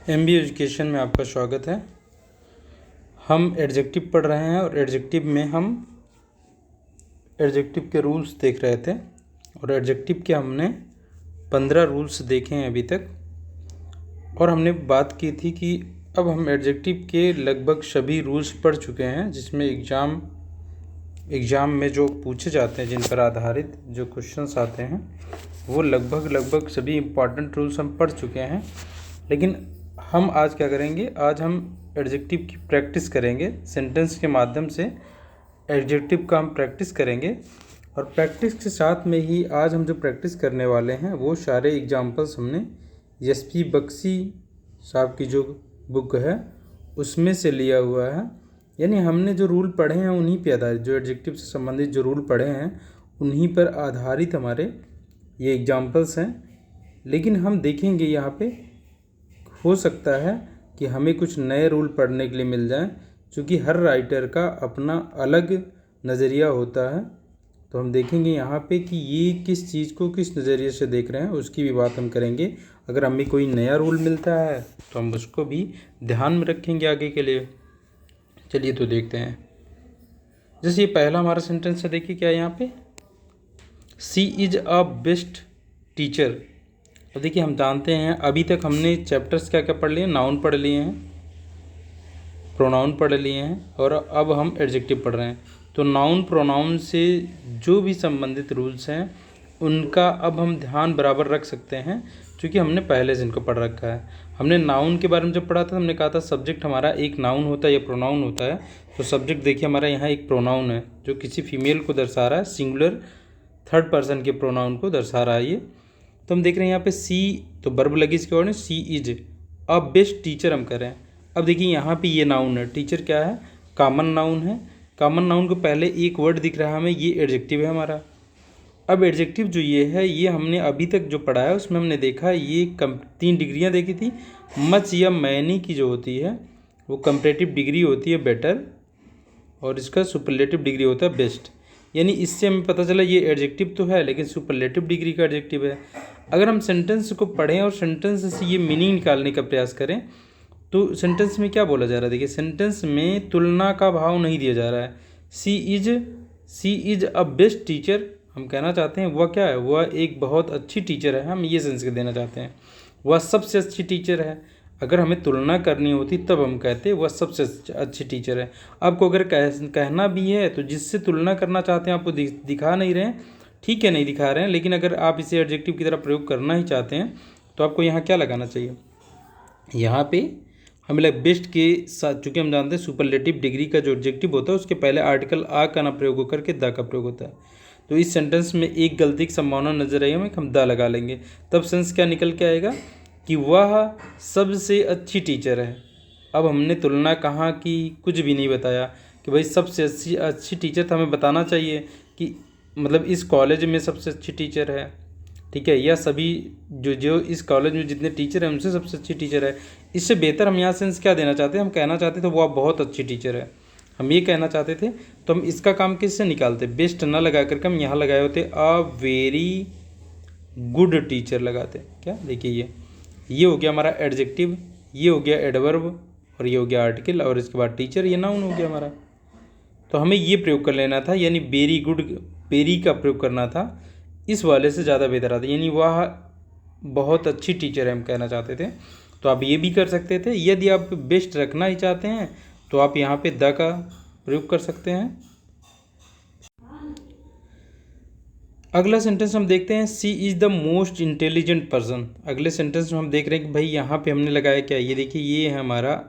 MB education में आपका स्वागत है। हम एडजेक्टिव पढ़ रहे हैं और एडजेक्टिव में हम एडजेक्टिव के रूल्स देख रहे थे और एडजेक्टिव के हमने 15 रूल्स देखे हैं अभी तक। और हमने बात की थी कि अब हम एडजेक्टिव के लगभग सभी रूल्स पढ़ चुके हैं, जिसमें एग्ज़ाम में जो पूछे जाते हैं, जिन पर आधारित जो क्वेश्चंस आते हैं, वो लगभग सभी इम्पॉर्टेंट रूल्स हम पढ़ चुके हैं। लेकिन हम आज क्या करेंगे, आज हम एडजेक्टिव की प्रैक्टिस करेंगे। सेंटेंस के माध्यम से एडजेक्टिव का हम प्रैक्टिस करेंगे और प्रैक्टिस के साथ में ही आज हम जो प्रैक्टिस करने वाले हैं वो सारे एग्जाम्पल्स हमने एस.पी. बख्शी साहब की जो बुक है उसमें से लिया हुआ है। यानी हमने जो रूल पढ़े हैं उन्हीं पे आधारित, जो एडजेक्टिव से संबंधित जो रूल पढ़े हैं उन्हीं पर आधारित हमारे ये एग्जाम्पल्स हैं। लेकिन हम देखेंगे यहाँ पे हो सकता है कि हमें कुछ नए रूल पढ़ने के लिए मिल जाएं, क्योंकि हर राइटर का अपना अलग नज़रिया होता है। तो हम देखेंगे यहाँ पे कि ये किस चीज़ को किस नज़रिए से देख रहे हैं, उसकी भी बात हम करेंगे। अगर हमें कोई नया रूल मिलता है तो हम उसको भी ध्यान में रखेंगे आगे के लिए। चलिए तो देखते हैं। जैसे ये पहला हमारा सेंटेंस है, देखिए क्या है यहाँ पे, सी इज़ अ बेस्ट टीचर। अब देखिए हम जानते हैं अभी तक हमने चैप्टर्स क्या क्या पढ़ लिए, नाउन पढ़ लिए हैं, प्रोनाउन पढ़ लिए हैं और अब हम एडजेक्टिव पढ़ रहे हैं। तो नाउन प्रोनाउन से जो भी संबंधित रूल्स हैं उनका अब हम ध्यान बराबर रख सकते हैं, क्योंकि हमने पहले से इनको पढ़ रखा है। हमने नाउन के बारे में जब पढ़ा था हमने कहा था सब्जेक्ट हमारा एक नाउन होता है या प्रोनाउन होता है। तो सब्जेक्ट देखिए हमारा यहाँ एक प्रोनाउन है जो किसी फीमेल को दर्शा रहा है, सिंगुलर थर्ड पर्सन के प्रोनाउन को दर्शा रहा है ये। तो हम देख रहे हैं यहाँ पे सी, तो वर्ब लगी इसके वर्ड में, सी इज अ बेस्ट टीचर हम कह रहे हैं। अब देखिए यहाँ पे ये नाउन है, टीचर क्या है, कॉमन नाउन है। कॉमन नाउन को पहले एक वर्ड दिख रहा है हमें, ये एडजेक्टिव है हमारा। अब एडजेक्टिव जो ये है, ये हमने अभी तक जो पढ़ा है उसमें हमने देखा ये 3 डिग्रियाँ देखी थी। मच या मैनी की जो होती है वो कंपैरेटिव डिग्री होती है बेटर, और इसका सुपरलेटिव डिग्री होता है बेस्ट। यानी इससे हमें पता चला ये एडजेक्टिव तो है लेकिन सुपरलेटिव डिग्री का एडजेक्टिव है। अगर हम सेंटेंस को पढ़ें और सेंटेंस से ये मीनिंग निकालने का प्रयास करें तो सेंटेंस में क्या बोला जा रहा है, देखिए सेंटेंस में तुलना का भाव नहीं दिया जा रहा है। She is a best teacher हम कहना चाहते हैं, वह क्या है, वह एक बहुत अच्छी टीचर है, हम ये सेंस देना चाहते हैं। वह सबसे अच्छी टीचर है। अगर हमें तुलना करनी होती तब हम कहते वह सबसे अच्छी टीचर है। आपको अगर कहना भी है तो जिससे तुलना करना चाहते हैं आपको दिखा नहीं रहे हैं, ठीक है नहीं दिखा रहे हैं, लेकिन अगर आप इसे एडजेक्टिव की तरह प्रयोग करना ही चाहते हैं तो आपको यहाँ क्या लगाना चाहिए, यहाँ पे हमें लग बेस्ट के साथ, चूँकि हम जानते हैं सुपरलेटिव डिग्री का जो एडजेक्टिव होता है उसके पहले आर्टिकल आ का ना प्रयोग होकर के द का प्रयोग होता है। तो इस सेंटेंस में एक गलती की संभावना नजर आई हमें, हम द लगा लेंगे, तब सेंस क्या निकल के आएगा कि वह सबसे अच्छी टीचर है। अब हमने तुलना कहाँ की, कुछ भी नहीं बताया कि भाई सबसे अच्छी टीचर, तो हमें बताना चाहिए कि मतलब इस कॉलेज में सबसे अच्छी टीचर है, ठीक है, या सभी जो इस कॉलेज में जितने टीचर हैं उनसे सबसे अच्छी टीचर है। इससे बेहतर हम यहाँ सेंस क्या देना चाहते हैं, हम कहना चाहते थे वो बहुत अच्छी टीचर है, हम ये कहना चाहते थे। तो हम इसका काम किससे निकालते, बेस्ट ना लगा करके हम यहाँ लगाए होते अ वेरी गुड टीचर लगाते। क्या देखिए ये हो गया हमारा एडजेक्टिव, ये हो गया एडवर्ब और ये हो गया आर्टिकल, और इसके बाद टीचर, ये नाउन हो गया हमारा। तो हमें ये प्रयोग कर लेना था, यानी वेरी गुड, वेरी का प्रयोग करना था, इस वाले से ज़्यादा बेहतर आता, यानी वह बहुत अच्छी टीचर है हम कहना चाहते थे। तो आप ये भी कर सकते थे। यदि आप बेस्ट रखना ही चाहते हैं तो आप यहाँ पे द का प्रयोग कर सकते हैं। अगला सेंटेंस हम देखते हैं, she is the most intelligent person. अगले सेंटेंस में हम देख रहे हैं कि भाई यहाँ पे हमने लगाया क्या, ये देखिए ये है हमारा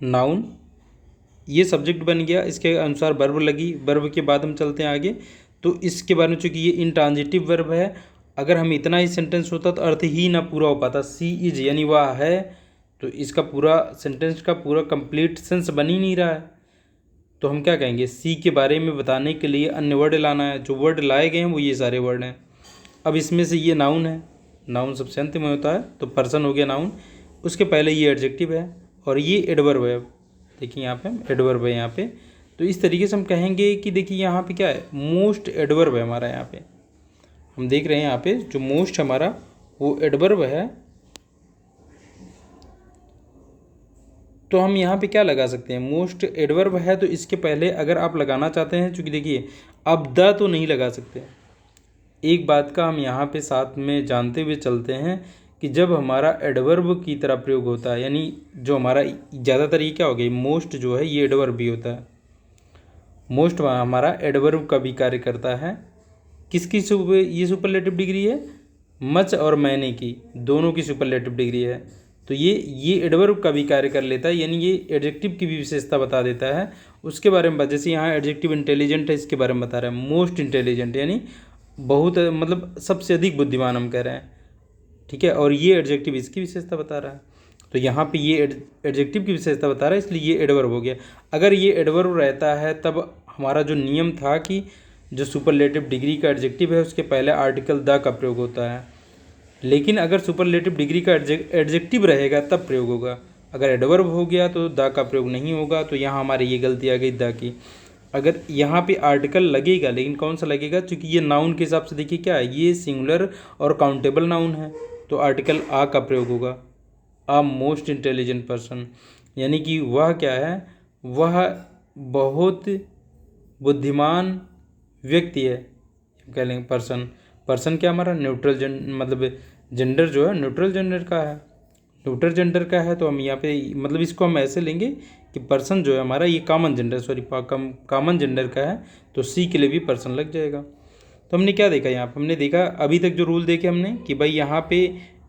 नाउन, ये सब्जेक्ट बन गया, इसके अनुसार वर्ब लगी, वर्ब के बाद हम चलते हैं आगे। तो इसके बारे में चूँकि ये इंट्रांजिटिव वर्ब है, अगर हम इतना ही सेंटेंस होता तो अर्थ ही ना पूरा हो पाता। सी इज यानी वह है, तो इसका पूरा सेंटेंस का पूरा कंप्लीट सेंस बन ही नहीं रहा है। तो हम क्या कहेंगे, सी के बारे में बताने के लिए अन्य वर्ड लाना है, जो वर्ड लाए गए हैं वो ये सारे वर्ड हैं। अब इसमें से ये नाउन है, नाउन सबसे अंत में होता है, तो पर्सन हो गया नाउन, उसके पहले ये एडजेक्टिव है और ये एडवर्ब है। देखिए यहाँ पे एडवर्ब है यहाँ पे। तो इस तरीके से हम कहेंगे कि देखिए यहाँ पे क्या है, मोस्ट एडवर्ब है हमारा। यहाँ पे हम देख रहे हैं यहाँ पे जो मोस्ट हमारा वो एडवर्ब है, तो हम यहाँ पे क्या लगा सकते हैं, मोस्ट एडवर्ब है तो इसके पहले अगर आप लगाना चाहते हैं, चूँकि देखिए अब द तो नहीं लगा सकते। एक बात का हम यहाँ पे साथ में जानते हुए चलते हैं कि जब हमारा एडवर्ब की तरह प्रयोग होता है, यानी जो हमारा ज़्यादातर ये क्या हो गया, मोस्ट जो है ये एडवर्ब भी होता है। मोस्ट हमारा एडवर्ब का भी कार्य करता है। किसकी ये सुपरलेटिव डिग्री है, मच और मैंने की दोनों की सुपरलेटिव डिग्री है। तो ये एडवर्ब का भी कार्य कर लेता है, यानी ये एडजेक्टिव की भी विशेषता बता देता है। उसके बारे में जैसे यहाँ एडजेक्टिव इंटेलिजेंट है, इसके बारे में बता रहा है मोस्ट इंटेलिजेंट, यानी बहुत मतलब सबसे अधिक बुद्धिमान हम कह रहे हैं, ठीक है। और ये एडजेक्टिव इसकी विशेषता बता रहा है, तो यहाँ पे ये एडजेक्टिव की विशेषता बता रहा है, इसलिए ये एडवर्ब हो गया। अगर ये एडवर्ब रहता है तब हमारा जो नियम था कि जो सुपरलेटिव डिग्री का एडजेक्टिव है उसके पहले आर्टिकल द का प्रयोग होता है, लेकिन अगर सुपरलेटिव डिग्री का एडजेक्टिव रहेगा तब प्रयोग होगा। अगर एडवर्ब हो गया तो द का प्रयोग नहीं होगा। तो यहाँ हमारी ये गलती आ गई द की। अगर यहाँ पे आर्टिकल लगेगा, लेकिन कौन सा लगेगा, क्योंकि ये नाउन के हिसाब से देखिए क्या है, ये सिंगुलर और काउंटेबल नाउन है, तो आर्टिकल आ का प्रयोग होगा। आ मोस्ट इंटेलिजेंट पर्सन, यानी कि वह क्या है, वह बहुत बुद्धिमान व्यक्ति है, कह लेंगे पर्सन। पर्सन क्या हमारा न्यूट्रल मतलब जेंडर जो है न्यूट्रल जेंडर का है, न्यूट्रल जेंडर का है। तो हम यहाँ पे मतलब इसको हम ऐसे लेंगे कि पर्सन जो है हमारा ये कॉमन जेंडर कॉमन जेंडर का है, तो सी के लिए भी पर्सन लग जाएगा। तो हमने क्या देखा यहाँ पे, हमने देखा अभी तक जो रूल देखे हमने कि भाई यहाँ पे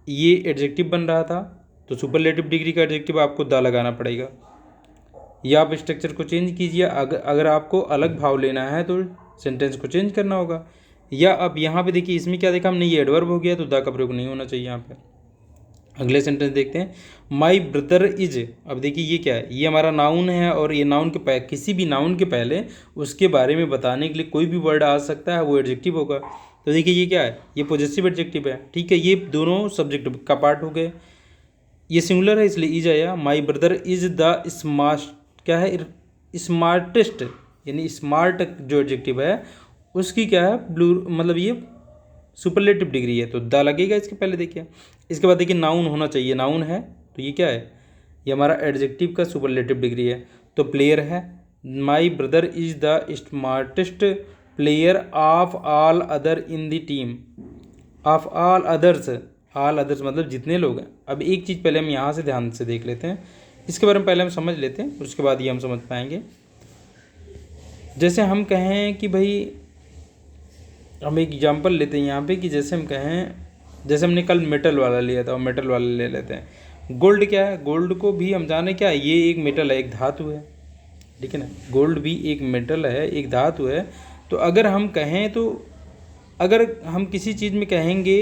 ये एडजेक्टिव बन रहा था तो सुपरलेटिव डिग्री का एडजेक्टिव आपको द लगाना पड़ेगा, या आप स्ट्रक्चर को चेंज कीजिए। अगर आपको अलग भाव लेना है तो सेंटेंस को चेंज करना होगा। या अब यहाँ पे देखिए इसमें क्या देखा हमने, ये एडवर्ब हो गया तो द का प्रयोग नहीं होना चाहिए यहाँ पे। अगले सेंटेंस देखते हैं, माई ब्रदर इज। अब देखिए ये क्या है, ये हमारा नाउन है और ये नाउन के किसी भी नाउन के पहले उसके बारे में बताने के लिए कोई भी वर्ड आ सकता है, वो एडजेक्टिव होगा। तो देखिए ये क्या है, ये पॉजेसिव एडजेक्टिव है, ठीक है। ये दोनों सब्जेक्ट का पार्ट हो गए। ये सिंगुलर है इसलिए इज आया। My brother is the smart, क्या है, स्मार्टेस्ट, यानी स्मार्ट जो एडजेक्टिव है उसकी क्या है, ब्लू मतलब ये सुपरलेटिव डिग्री है, तो द लगेगा इसके पहले। देखिए इसके बाद देखिए नाउन होना चाहिए, नाउन है तो ये क्या है, ये हमारा एडजेक्टिव का सुपरलेटिव डिग्री है। तो प्लेयर है, my brother is the smartest player of all other in the team. Of all others, all others मतलब जितने लोग हैं। अब एक चीज़ पहले हम यहाँ से ध्यान से देख लेते हैं, इसके बारे में पहले हम समझ लेते हैं, उसके बाद ये हम समझ पाएंगे। जैसे हम कहें कि भाई, हम एक एग्जांपल लेते हैं यहाँ पे कि जैसे हम कहें, जैसे हमने कल मेटल वाला लिया था और मेटल वाला ले लेते हैं। गोल्ड क्या है, गोल्ड को भी हम जाने क्या है, ये एक मेटल है, एक धातु है, ठीक है ना। गोल्ड भी एक मेटल है, एक धातु है। तो अगर हम कहें तो अगर हम किसी चीज़ में कहेंगे,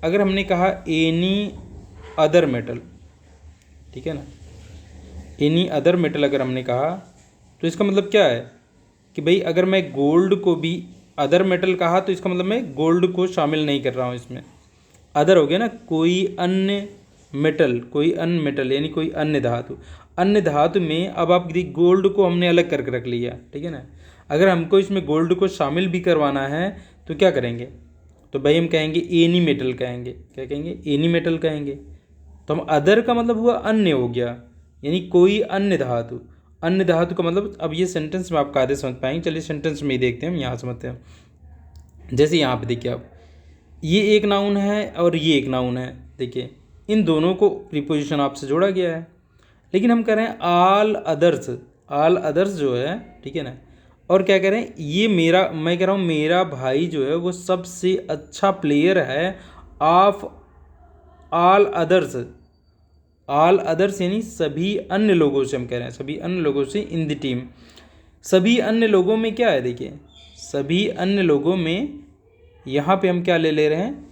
अगर हमने कहा एनी अदर मेटल, ठीक है ना, एनी अदर मेटल अगर हमने कहा तो इसका मतलब क्या है कि भाई अगर मैं गोल्ड को भी अदर मेटल कहा तो इसका मतलब मैं गोल्ड को शामिल नहीं कर रहा हूँ इसमें। अदर हो गया ना, कोई अन्य मेटल, कोई अन्य मेटल यानी कोई अन्य धातु। अन्य धातु में अब आप गोल्ड को हमने अलग करके रख लिया, ठीक है ना। अगर हमको इसमें गोल्ड को शामिल भी करवाना है तो क्या करेंगे, तो भाई हम कहेंगे एनी मेटल कहेंगे, क्या कहेंगे, एनी मेटल कहेंगे। तो हम अदर का मतलब हुआ अन्य हो गया, यानी कोई अन्य धातु। अन्य धातु का मतलब, अब ये सेंटेंस में आप कायदे समझ पाएंगे। चलिए सेंटेंस में ही देखते हैं, हम यहाँ समझते हैं। जैसे यहाँ पे देखिए आप, ये एक नाउन है और ये एक नाउन है, देखिए इन दोनों को प्रीपोजिशन आपसे जोड़ा गया है। लेकिन हम कह रहे हैं ऑल अदर्स, ऑल अदर्स जो है, ठीक है ना, और क्या कह रहे हैं, ये मेरा, मैं कह रहा हूँ मेरा भाई जो है वो सबसे अच्छा प्लेयर है of all others. All others यानी सभी अन्य लोगों से, हम कह रहे हैं सभी अन्य लोगों से इन द टीम। सभी अन्य लोगों में क्या है, देखिए सभी अन्य लोगों में, यहाँ पे हम क्या ले रहे हैं,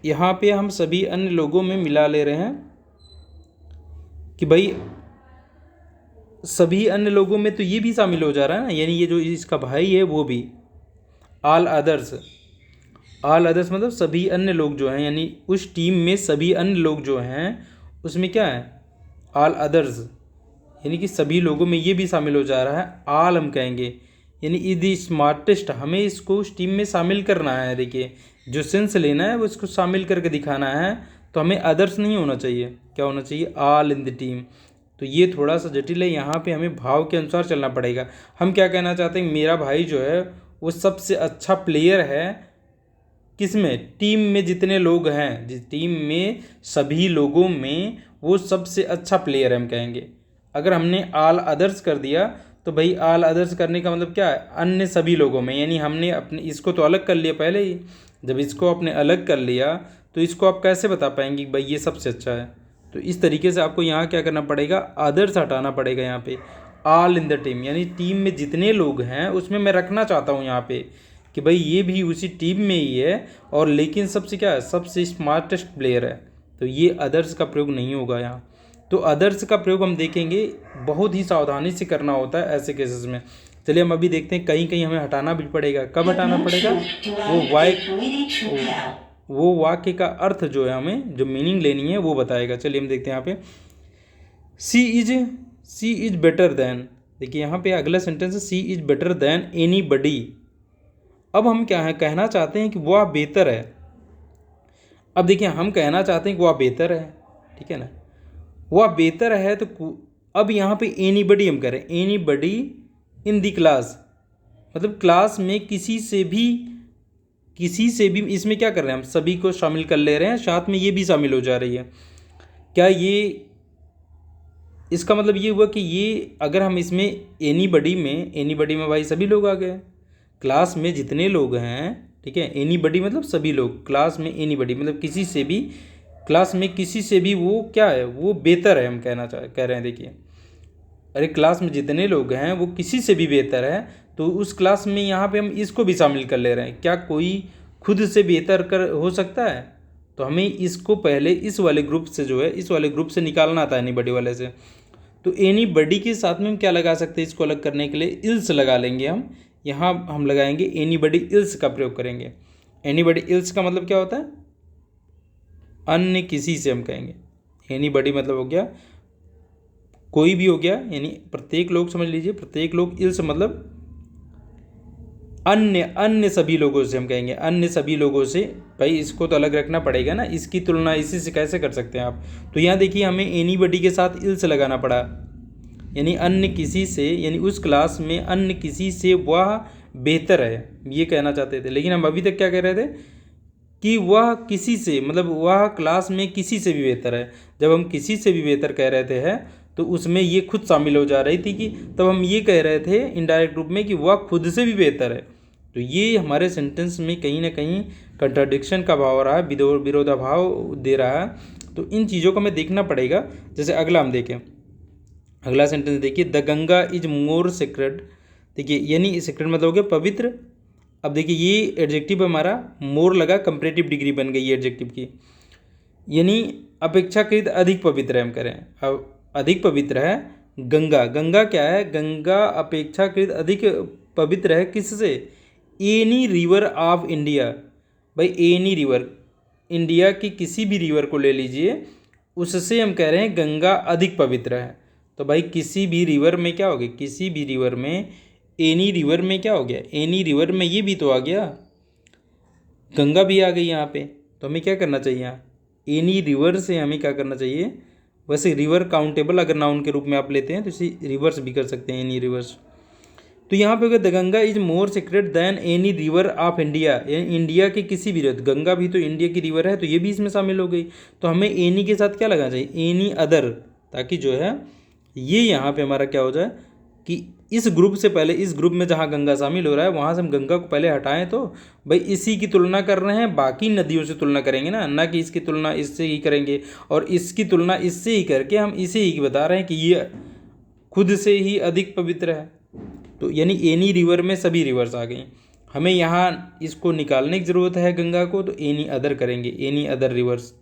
यहाँ पे हम सभी अन्य लोगों में मिला ले रहे हैं कि भाई सभी अन्य लोगों में तो ये भी शामिल हो जा रहा है ना, यानी ये जो इसका भाई है वो भी। ऑल अदर्स, ऑल अदर्स मतलब सभी अन्य लोग जो हैं, यानी उस टीम में सभी अन्य लोग जो हैं उसमें क्या है, ऑल अदर्स, यानी कि सभी लोगों में ये भी शामिल हो जा रहा है। ऑल हम कहेंगे यानी इज द स्मार्टेस्ट, हमें इसको उस टीम में शामिल करना है। देखिए जो सेंस लेना है वो इसको शामिल करके दिखाना है, तो हमें अदर्स नहीं होना चाहिए, क्या होना चाहिए, ऑल इन द टीम। तो ये थोड़ा सा जटिल है, यहाँ पे हमें भाव के अनुसार चलना पड़ेगा। हम क्या कहना चाहते हैं, मेरा भाई जो है वो सबसे अच्छा प्लेयर है किसमें, टीम में जितने लोग हैं, जिस टीम में सभी लोगों में वो सबसे अच्छा प्लेयर है हम कहेंगे। अगर हमने ऑल अदर्स कर दिया तो भाई ऑल अदर्स करने का मतलब क्या है, अन्य सभी लोगों में, यानी हमने अपने इसको तो अलग कर लिया पहले ही। जब इसको आपने अलग कर लिया तो इसको आप कैसे बता पाएंगे कि भाई ये सबसे अच्छा है। तो इस तरीके से आपको यहाँ क्या करना पड़ेगा, अदर्स हटाना पड़ेगा यहाँ पे। ऑल इन द टीम यानी टीम में जितने लोग हैं उसमें मैं रखना चाहता हूँ यहाँ पे कि भाई ये भी उसी टीम में ही है और लेकिन सबसे क्या है, सबसे स्मार्टेस्ट प्लेयर है। तो ये अदर्स का प्रयोग नहीं होगा यहाँ। तो अदर्स का प्रयोग हम देखेंगे बहुत ही सावधानी से करना होता है ऐसे केसेस में। चलिए हम अभी देखते हैं, कहीं कहीं हमें हटाना भी पड़ेगा। कब हटाना पड़ेगा, वो वाक्य का अर्थ जो है हमें जो मीनिंग लेनी है वो बताएगा। चलिए हम देखते हैं यहाँ पे, सी इज बेटर देन। देखिए यहाँ पे अगला सेंटेंस है she is better than anybody. अब हम क्या है, कहना चाहते हैं कि वह बेहतर है। अब देखिए हम कहना चाहते हैं कि वह बेहतर है, ठीक है ना, वह बेहतर है। तो अब यहाँ पे एनी बडी हम करें, any buddy in the class, मतलब क्लास में किसी से भी इसमें क्या कर रहे हैं, हम सभी को शामिल कर ले रहे हैं, साथ में ये भी शामिल हो जा रही है। क्या ये इसका मतलब ये हुआ कि ये अगर हम इसमें एनी बडी में भाई सभी लोग आ गए, क्लास में जितने लोग हैं, ठीक है, एनी बडी मतलब सभी लोग, क्लास में एनी बडी मतलब किसी से भी, क्लास में किसी से भी वो क्या है, वो बेहतर है। हम कह रहे हैं देखिए, अरे क्लास में जितने लोग हैं वो किसी से भी बेहतर है, तो उस क्लास में यहाँ पे हम इसको भी शामिल कर ले रहे हैं। क्या कोई खुद से बेहतर कर हो सकता है, तो हमें इसको पहले इस वाले ग्रुप से जो है, इस वाले ग्रुप से निकालना था, एनी बडी वाले से। तो एनी बडी के साथ में हम क्या लगा सकते हैं, इसको अलग करने के लिए इल्स लगा लेंगे हम। यहाँ हम लगाएंगे एनी बडी इल्स का प्रयोग करेंगे। एनी बडी इल्स का मतलब क्या होता है, अन्य किसी से हम कहेंगे। एनी बडी मतलब हो गया कोई भी हो गया, यानी प्रत्येक लोग, समझ लीजिए प्रत्येक लोग, इल्स मतलब अन्य सभी लोगों से हम कहेंगे, अन्य सभी लोगों से। भाई इसको तो अलग रखना पड़ेगा ना, इसकी तुलना इसी से कैसे कर सकते हैं आप। तो यहाँ देखिए हमें एनी बडी के साथ इल्स लगाना पड़ा, यानी अन्य किसी से, यानी उस क्लास में अन्य किसी से वह बेहतर है, ये कहना चाहते थे। लेकिन हम अभी तक क्या कह रहे थे कि वह किसी से, मतलब वह क्लास में किसी से भी बेहतर है। जब हम किसी से भी बेहतर कह रहे थे है तो उसमें ये खुद शामिल हो जा रही थी कि तब हम ये कह रहे थे इनडायरेक्ट रूप में कि वह खुद से भी बेहतर है। तो ये हमारे सेंटेंस में कहीं ना कहीं कंट्राडिक्शन का भाव रहा है, विरोधाभाव दे रहा है। तो इन चीज़ों को हमें देखना पड़ेगा। जैसे अगला हम देखें, अगला सेंटेंस देखिए, the Ganga is more sacred. देखिए यानी सेक्रेड मतलब हो गया पवित्र। अब देखिए ये एडजेक्टिव हमारा मोर लगा, कंपैरेटिव डिग्री बन गई है एडजेक्टिव की, यानी अपेक्षाकृत अधिक पवित्र है हम करें। अब अधिक पवित्र है गंगा। गंगा क्या है, गंगा अपेक्षाकृत अधिक पवित्र है किससे, एनी रिवर ऑफ इंडिया। भाई एनी रिवर, इंडिया की किसी भी रिवर को ले लीजिए, उससे हम कह रहे हैं गंगा अधिक पवित्र है। तो भाई किसी भी रिवर में क्या हो गया, किसी भी रिवर में, एनी रिवर में क्या हो गया, एनी रिवर में ये भी तो आ गया, गंगा भी आ गई यहाँ पे। तो हमें क्या करना चाहिए, यहाँ एनी रिवर से हमें क्या करना चाहिए, वैसे रिवर काउंटेबल अगर नाउन के रूप में आप लेते हैं तो इसे रिवर्स भी कर सकते हैं, एनी रिवर्स। तो यहाँ पे the Ganga is more secret than any river of India, India की किसी भी रिवर, गंगा भी तो इंडिया की रिवर है, तो ये भी इसमें शामिल हो गई। तो हमें एनी के साथ क्या लगाना चाहिए, एनी अदर, ताकि जो है ये यहाँ पे हमारा क्या हो जाए कि इस ग्रुप से पहले, इस ग्रुप में जहाँ गंगा शामिल हो रहा है वहाँ से हम गंगा को पहले हटाएं। तो भाई इसी की तुलना कर रहे हैं, बाकी नदियों से तुलना करेंगे ना कि इसकी तुलना इससे ही करेंगे, और इसकी तुलना इससे ही करके हम इसे ही बता रहे हैं कि ये खुद से ही अधिक पवित्र है। तो यानी एनी रिवर में सभी रिवर्स आ गई। हमें यहाँ इसको निकालने की ज़रूरत है गंगा को, तो एनी अदर करेंगे, any other rivers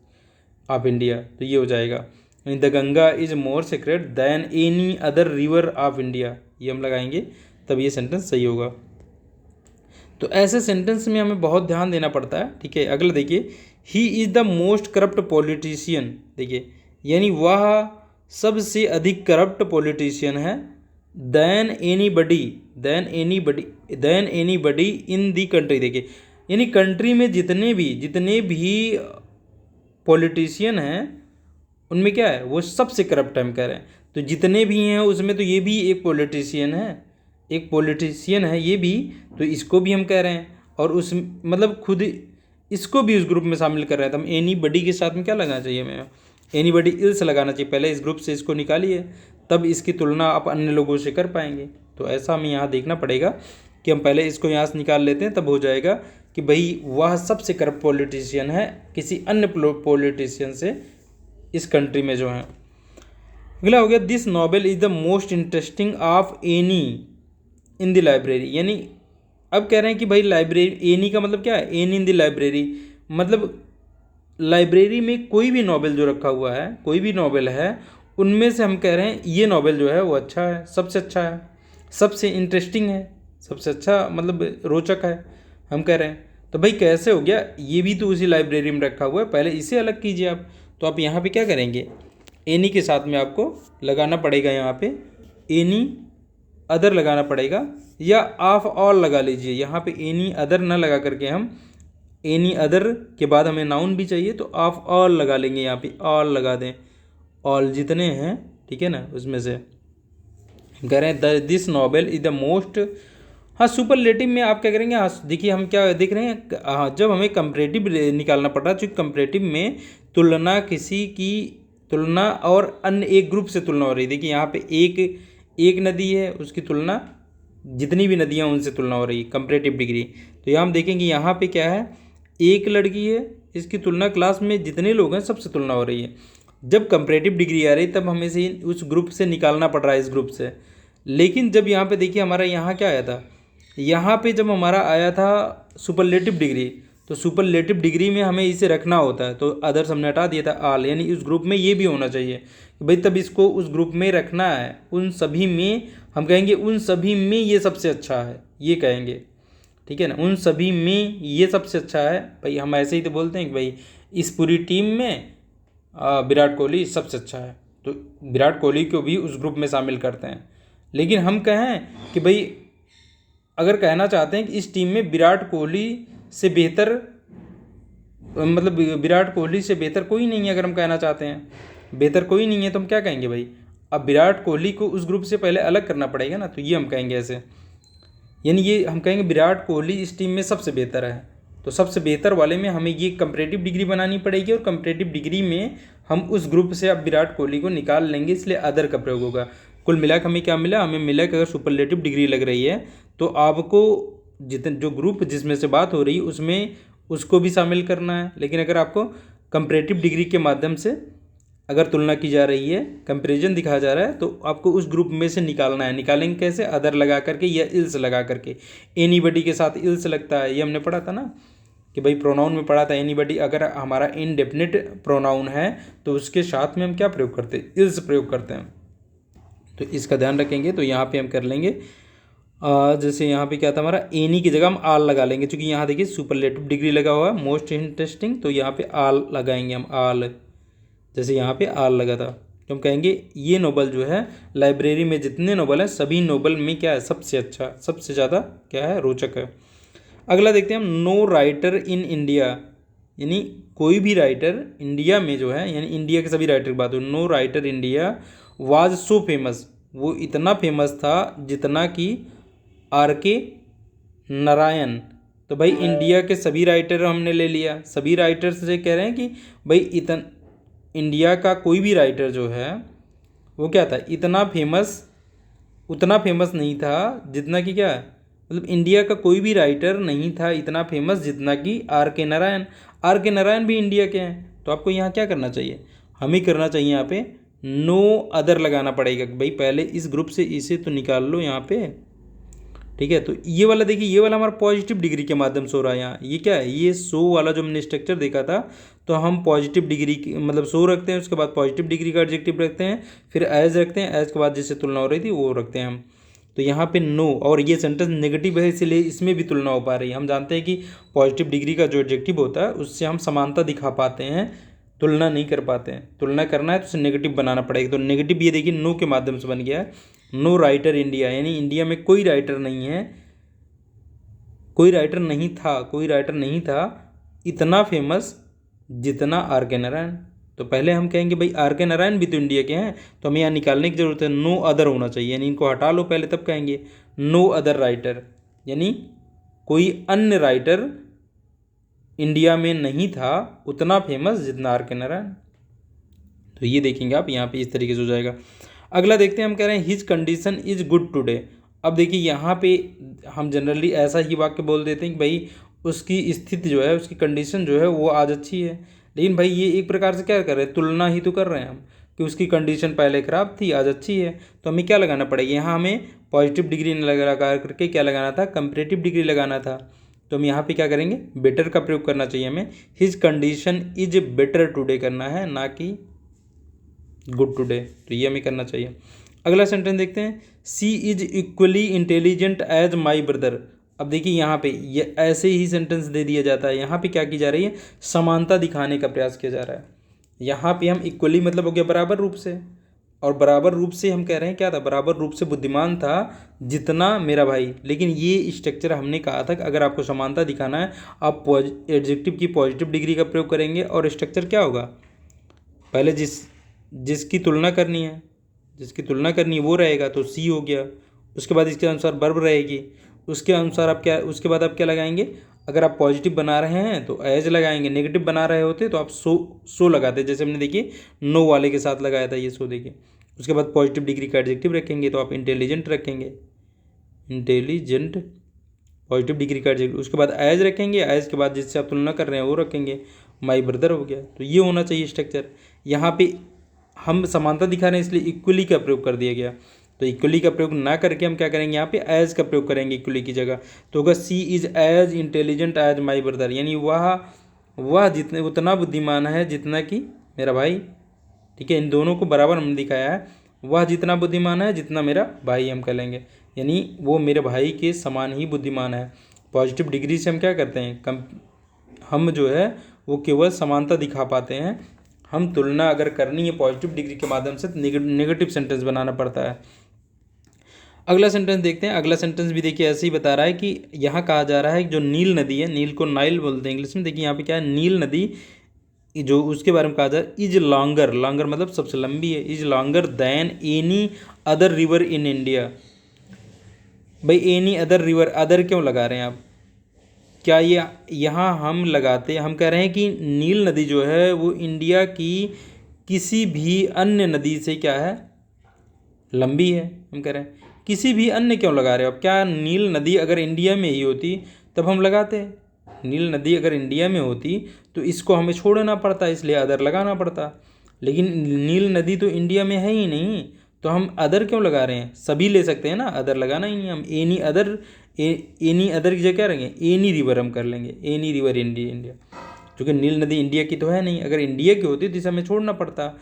of India, तो ये हो जाएगा the Ganga is more secret than any other river of India, ये हम लगाएंगे तब ये सेंटेंस सही होगा। तो ऐसे सेंटेंस में हमें बहुत ध्यान देना पड़ता है, ठीक है। अगला देखिए, he is the most corrupt politician. देखिए यानी वह सबसे अधिक करप्ट पॉलिटिशियन है, दैन एनी बडी इन दी कंट्री। देखिए यानी कंट्री में जितने भी पॉलिटिशियन हैं उनमें क्या है, वो सबसे करप्ट हम कह रहे हैं। तो जितने भी हैं उसमें तो ये भी एक पॉलिटिशियन है, एक पॉलिटिशियन है ये भी, तो इसको भी हम कह रहे हैं। और उस मतलब खुद इसको भी उस ग्रुप में शामिल कर रहे हैं। तो हम एनी बडी के साथ में क्या लगाना चाहिए, हमें एनी बडी इल्स लगाना चाहिए। पहले इस ग्रुप से इसको निकालिए, तब इसकी तुलना आप अन्य लोगों से कर पाएंगे। तो ऐसा हमें यहाँ देखना पड़ेगा कि हम पहले इसको यहाँ से निकाल लेते हैं, तब हो जाएगा कि भाई वह सबसे करप्ट पॉलिटिशियन है किसी अन्य पॉलिटिशियन से इस कंट्री में जो है। अगला हो गया, this novel is the most interesting of any in the library. यानी अब कह रहे हैं कि भाई लाइब्रेरी, एनी का मतलब क्या है, एनी इन द लाइब्रेरी, मतलब लाइब्रेरी में कोई भी नॉवेल जो रखा हुआ है, कोई भी नॉवेल है, उनमें से हम कह रहे हैं ये नॉवेल जो है वो अच्छा है, सबसे अच्छा है, सबसे इंटरेस्टिंग है, सबसे अच्छा मतलब रोचक है, हम कह रहे हैं। तो भाई कैसे हो गया, ये भी तो उसी लाइब्रेरी में रखा हुआ है, पहले इसे अलग कीजिए आप। तो आप यहाँ पे क्या करेंगे, एनी के साथ में आपको लगाना पड़ेगा यहाँ पे एनी अदर लगाना पड़ेगा, या ऑफ ऑल लगा लीजिए। यहाँ पे एनी अदर ना लगा करके हम एनी अदर के बाद हमें नाउन भी चाहिए तो ऑफ ऑल लगा लेंगे, यहाँ पे ऑल लगा दें, ऑल जितने हैं, ठीक है ना, उसमें से कह रहे हैं this novel is the most. हाँ, सुपरलेटिव में आप क्या करेंगे, हाँ देखिए हम क्या देख रहे हैं, हाँ जब हमें कंपैरेटिव निकालना पड़ रहा है, चूँकि कंपैरेटिव में तुलना किसी की तुलना और अन्य एक ग्रुप से तुलना हो रही है। देखिए यहाँ पे एक नदी है, उसकी तुलना जितनी भी नदियाँ उनसे तुलना हो रही है, कंपैरेटिव डिग्री। तो यहाँ हम देखेंगे यहाँ पे क्या है, एक लड़की है, इसकी तुलना क्लास में जितने लोग हैं सबसे तुलना हो रही है। जब कंपैरेटिव डिग्री आ रही तब हमें से उस ग्रुप से निकालना पड़ रहा है, इस ग्रुप से। लेकिन जब यहाँ पे देखिए हमारा यहाँ क्या आया था, यहाँ पे जब हमारा आया था सुपरलेटिव डिग्री, तो सुपरलेटिव डिग्री में हमें इसे रखना होता है, तो अदर्स हमने हटा दिया था ऑल, यानी उस ग्रुप में ये भी होना चाहिए भाई, तब इसको उस ग्रुप में रखना है। उन सभी में हम कहेंगे, उन सभी में ये सबसे अच्छा है, ये कहेंगे, ठीक है ना, उन सभी में ये सबसे अच्छा है। भाई हम ऐसे ही तो बोलते हैं कि भाई इस पूरी टीम में विराट कोहली सबसे अच्छा है, तो विराट कोहली को भी उस ग्रुप में शामिल करते हैं। लेकिन हम कहें कि भाई अगर कहना चाहते हैं कि इस टीम में विराट कोहली से बेहतर, मतलब विराट कोहली से बेहतर कोई नहीं है, अगर हम कहना चाहते हैं बेहतर कोई नहीं है, तो हम क्या कहेंगे भाई, अब विराट कोहली को उस ग्रुप से पहले अलग करना पड़ेगा ना, तो ये हम कहेंगे ऐसे, यानी ये हम कहेंगे विराट कोहली इस टीम में सबसे बेहतर है। तो सबसे बेहतर वाले में हमें ये कंपैरेटिव डिग्री बनानी पड़ेगी, और कंपैरेटिव डिग्री में हम उस ग्रुप से अब विराट कोहली को निकाल लेंगे, इसलिए अदर का प्रयोग होगा। कुल मिला के हमें क्या मिला, हमें मिला कि अगर सुपरलेटिव डिग्री लग रही है तो आपको जितने जो ग्रुप जिसमें से बात हो रही है उसमें उसको भी शामिल करना है। लेकिन अगर आपको कंपैरेटिव डिग्री के माध्यम से अगर तुलना की जा रही है, कंपैरिजन दिखाया जा रहा है, तो आपको उस ग्रुप में से निकालना है। निकालेंगे कैसे, अदर लगा करके या इल्स लगा करके। एनीबडी के साथ इल्स लगता है, ये हमने पढ़ा था ना कि भाई प्रोनाउन में पढ़ा था, एनीबडी अगर हमारा इनडेफिनिट प्रोनाउन है तो उसके साथ में हम क्या प्रयोग करते हैं, इल्स प्रयोग करते हैं। तो इसका ध्यान रखेंगे। तो यहाँ पे हम कर लेंगे जैसे यहाँ पे क्या था हमारा, एनी की जगह हम आल लगा लेंगे, क्योंकि यहाँ देखिए सुपरलेटिव डिग्री लगा हुआ है, मोस्ट इंटरेस्टिंग, तो यहाँ पे आल लगाएंगे हम, आल, जैसे यहाँ पे आल लगा था। तो हम कहेंगे ये नोबल जो है, लाइब्रेरी में जितने नोबल हैं सभी नोबल में क्या है, सबसे अच्छा, सबसे ज़्यादा क्या है, रोचक है। अगला देखते हैं हम, नो राइटर इन इंडिया, यानी कोई भी राइटर इंडिया में जो है, यानी इंडिया के सभी राइटर की बात हो, no writer India was so famous, वो इतना फेमस था जितना कि R.K. नारायण। तो भाई इंडिया के सभी राइटर हमने ले लिया, सभी राइटर से कह रहे हैं कि भाई इंडिया का कोई भी राइटर जो है वो क्या था, इतना फेमस, उतना फेमस नहीं था जितना कि क्या, मतलब इंडिया का कोई भी राइटर नहीं था इतना फेमस जितना कि R.K. नारायण। R.K. नारायण भी इंडिया के हैं। तो आपको यहाँ क्या करना चाहिए, हमें करना चाहिए यहाँ पे नो अदर लगाना पड़ेगा, भाई पहले इस ग्रुप से इसे तो निकाल लो यहाँ पे, ठीक है। तो ये वाला देखिए, ये वाला हमारा पॉजिटिव डिग्री के माध्यम से हो रहा है यहाँ, ये क्या है, ये सो वाला जो हमने स्ट्रक्चर देखा था, तो हम पॉजिटिव डिग्री मतलब सो रखते हैं, उसके बाद पॉजिटिव डिग्री का एडजेक्टिव रखते हैं, फिर एज रखते हैं, एज के बाद जिससे तुलना हो रही थी वो रखते हैं हम। तो यहाँ पे नो, और ये सेंटेंस नेगेटिव है इसलिए इसमें भी तुलना हो पा रही है। हम जानते हैं कि पॉजिटिव डिग्री का जो एडजेक्टिव होता है उससे हम समानता दिखा पाते हैं, तुलना नहीं कर पाते हैं। तुलना करना है तो उसे नेगेटिव बनाना पड़ेगा। तो नेगेटिव ये देखिए नो के माध्यम से बन गया है, नो राइटर इंडिया, यानी इंडिया में कोई राइटर नहीं है, कोई राइटर नहीं था, कोई राइटर नहीं था इतना फेमस जितना आर के नारायण। तो पहले हम कहेंगे भाई आर के नारायण भी तो इंडिया के हैं, तो हमें यहाँ निकालने की जरूरत है, नो अदर होना चाहिए, यानी इनको हटा लो पहले तब कहेंगे नो अदर राइटर, यानी कोई अन्य राइटर इंडिया में नहीं था उतना फेमस जितना आर के नारायण। तो ये देखेंगे आप यहाँ पे इस तरीके से हो जाएगा। अगला देखते हैं, हम कह रहे हैं his condition is good today. अब देखिए यहाँ पे हम जनरली ऐसा ही वाक्य बोल देते हैं कि भाई उसकी स्थिति जो है, उसकी कंडीशन जो है वो आज अच्छी है, लेकिन भाई ये एक प्रकार से क्या कर रहे हैं, तुलना ही तो कर रहे हैं हम कि उसकी कंडीशन पहले खराब थी आज अच्छी है। तो हमें क्या लगाना पड़ेगा, यहाँ हमें पॉजिटिव डिग्री लगा करके क्या लगाना था, कंपेरेटिव डिग्री लगाना था। तो हम यहाँ पे क्या करेंगे, बेटर का प्रयोग करना चाहिए हमें, his condition is better today करना है, ना कि गुड टुडे। तो ये हमें करना चाहिए। अगला सेंटेंस देखते हैं, she is equally intelligent as my brother. अब देखिए यहाँ पे ये ऐसे ही सेंटेंस दे दिया जाता है, यहाँ पे क्या की जा रही है, समानता दिखाने का प्रयास किया जा रहा है। यहाँ पे हम इक्वली मतलब हो गया बराबर रूप से, और बराबर रूप से हम कह रहे हैं क्या था, बराबर रूप से बुद्धिमान था जितना मेरा भाई। लेकिन ये स्ट्रक्चर हमने कहा था कि अगर आपको समानता दिखाना है आप एडजेक्टिव की पॉजिटिव डिग्री का प्रयोग करेंगे, और स्ट्रक्चर क्या होगा, पहले जिसकी तुलना करनी है, जिसकी तुलना करनी है वो रहेगा तो सी हो गया, उसके बाद इसके अनुसार वर्ब रहेगी, उसके अनुसार आप क्या, उसके बाद आप क्या लगाएंगे, अगर आप पॉजिटिव बना रहे हैं तो एज लगाएंगे, नेगेटिव बना रहे होते तो आप सो लगाते, जैसे हमने देखिए नो वाले के साथ लगाया था ये सो, देखिए। उसके बाद पॉजिटिव डिग्री का एडजेक्टिव रखेंगे तो आप इंटेलिजेंट रखेंगे, इंटेलिजेंट पॉजिटिव डिग्री का एडजेक्टिव। उसके बाद एज रखेंगे, एज के बाद जिससे आप तुलना कर रहे हैं वो रखेंगे, माई ब्रदर हो गया। तो ये होना चाहिए स्ट्रक्चर। यहाँ पे हम समानता दिखा रहे हैं इसलिए इक्वली का प्रयोग कर दिया गया, तो इक्वली का प्रयोग ना करके हम क्या करेंगे, यहाँ पे एज का प्रयोग करेंगे इक्वली की जगह। तो होगा she is as intelligent as my brother, यानी वह जितने उतना बुद्धिमान है जितना कि मेरा भाई। ठीक है, इन दोनों को बराबर हमने दिखाया है, वह जितना बुद्धिमान है जितना मेरा भाई हम कह लेंगे, यानी वो मेरे भाई के समान ही बुद्धिमान है। पॉजिटिव डिग्री से हम क्या करते हैं, हम जो है वो केवल समानता दिखा पाते हैं। हम तुलना अगर करनी है पॉजिटिव डिग्री के माध्यम से, नेगेटिव सेंटेंस बनाना पड़ता है। अगला सेंटेंस देखते हैं। अगला सेंटेंस भी देखिए ऐसे ही बता रहा है कि यहाँ कहा जा रहा है कि जो नील नदी है, नील को नाइल बोलते हैं इंग्लिश में, देखिए यहाँ पे क्या है, नील नदी जो उसके बारे में कहा जा रहा है, इज लॉन्गर, लॉन्गर मतलब सबसे लंबी है, is longer than any other river in India. भाई एनी अदर रिवर, अदर क्यों लगा रहे हैं आप, क्या ये यहाँ हम लगाते, हम कह रहे हैं कि नील नदी जो है वो इंडिया की किसी भी अन्य नदी से क्या है, लंबी है। हम कह रहे हैं किसी भी अन्य क्यों लगा रहे हो, अब क्या नील नदी अगर इंडिया में ही होती तब हम लगाते, नील नदी अगर इंडिया में होती तो इसको हमें छोड़ना पड़ता, इसलिए अदर लगाना पड़ता, लेकिन नील नदी तो इंडिया में है ही नहीं, तो हम अदर क्यों लगा रहे हैं, सभी ले सकते हैं ना, अदर लगाना ही नहीं, हम एनी अदर, एनी अदर की जगह क्या रहेंगे, एनी रिवर हम कर लेंगे, एनी रिवर इंडिया, क्योंकि नील नदी इंडिया की तो है नहीं, अगर इंडिया की होती तो इसे हमें छोड़ना पड़ता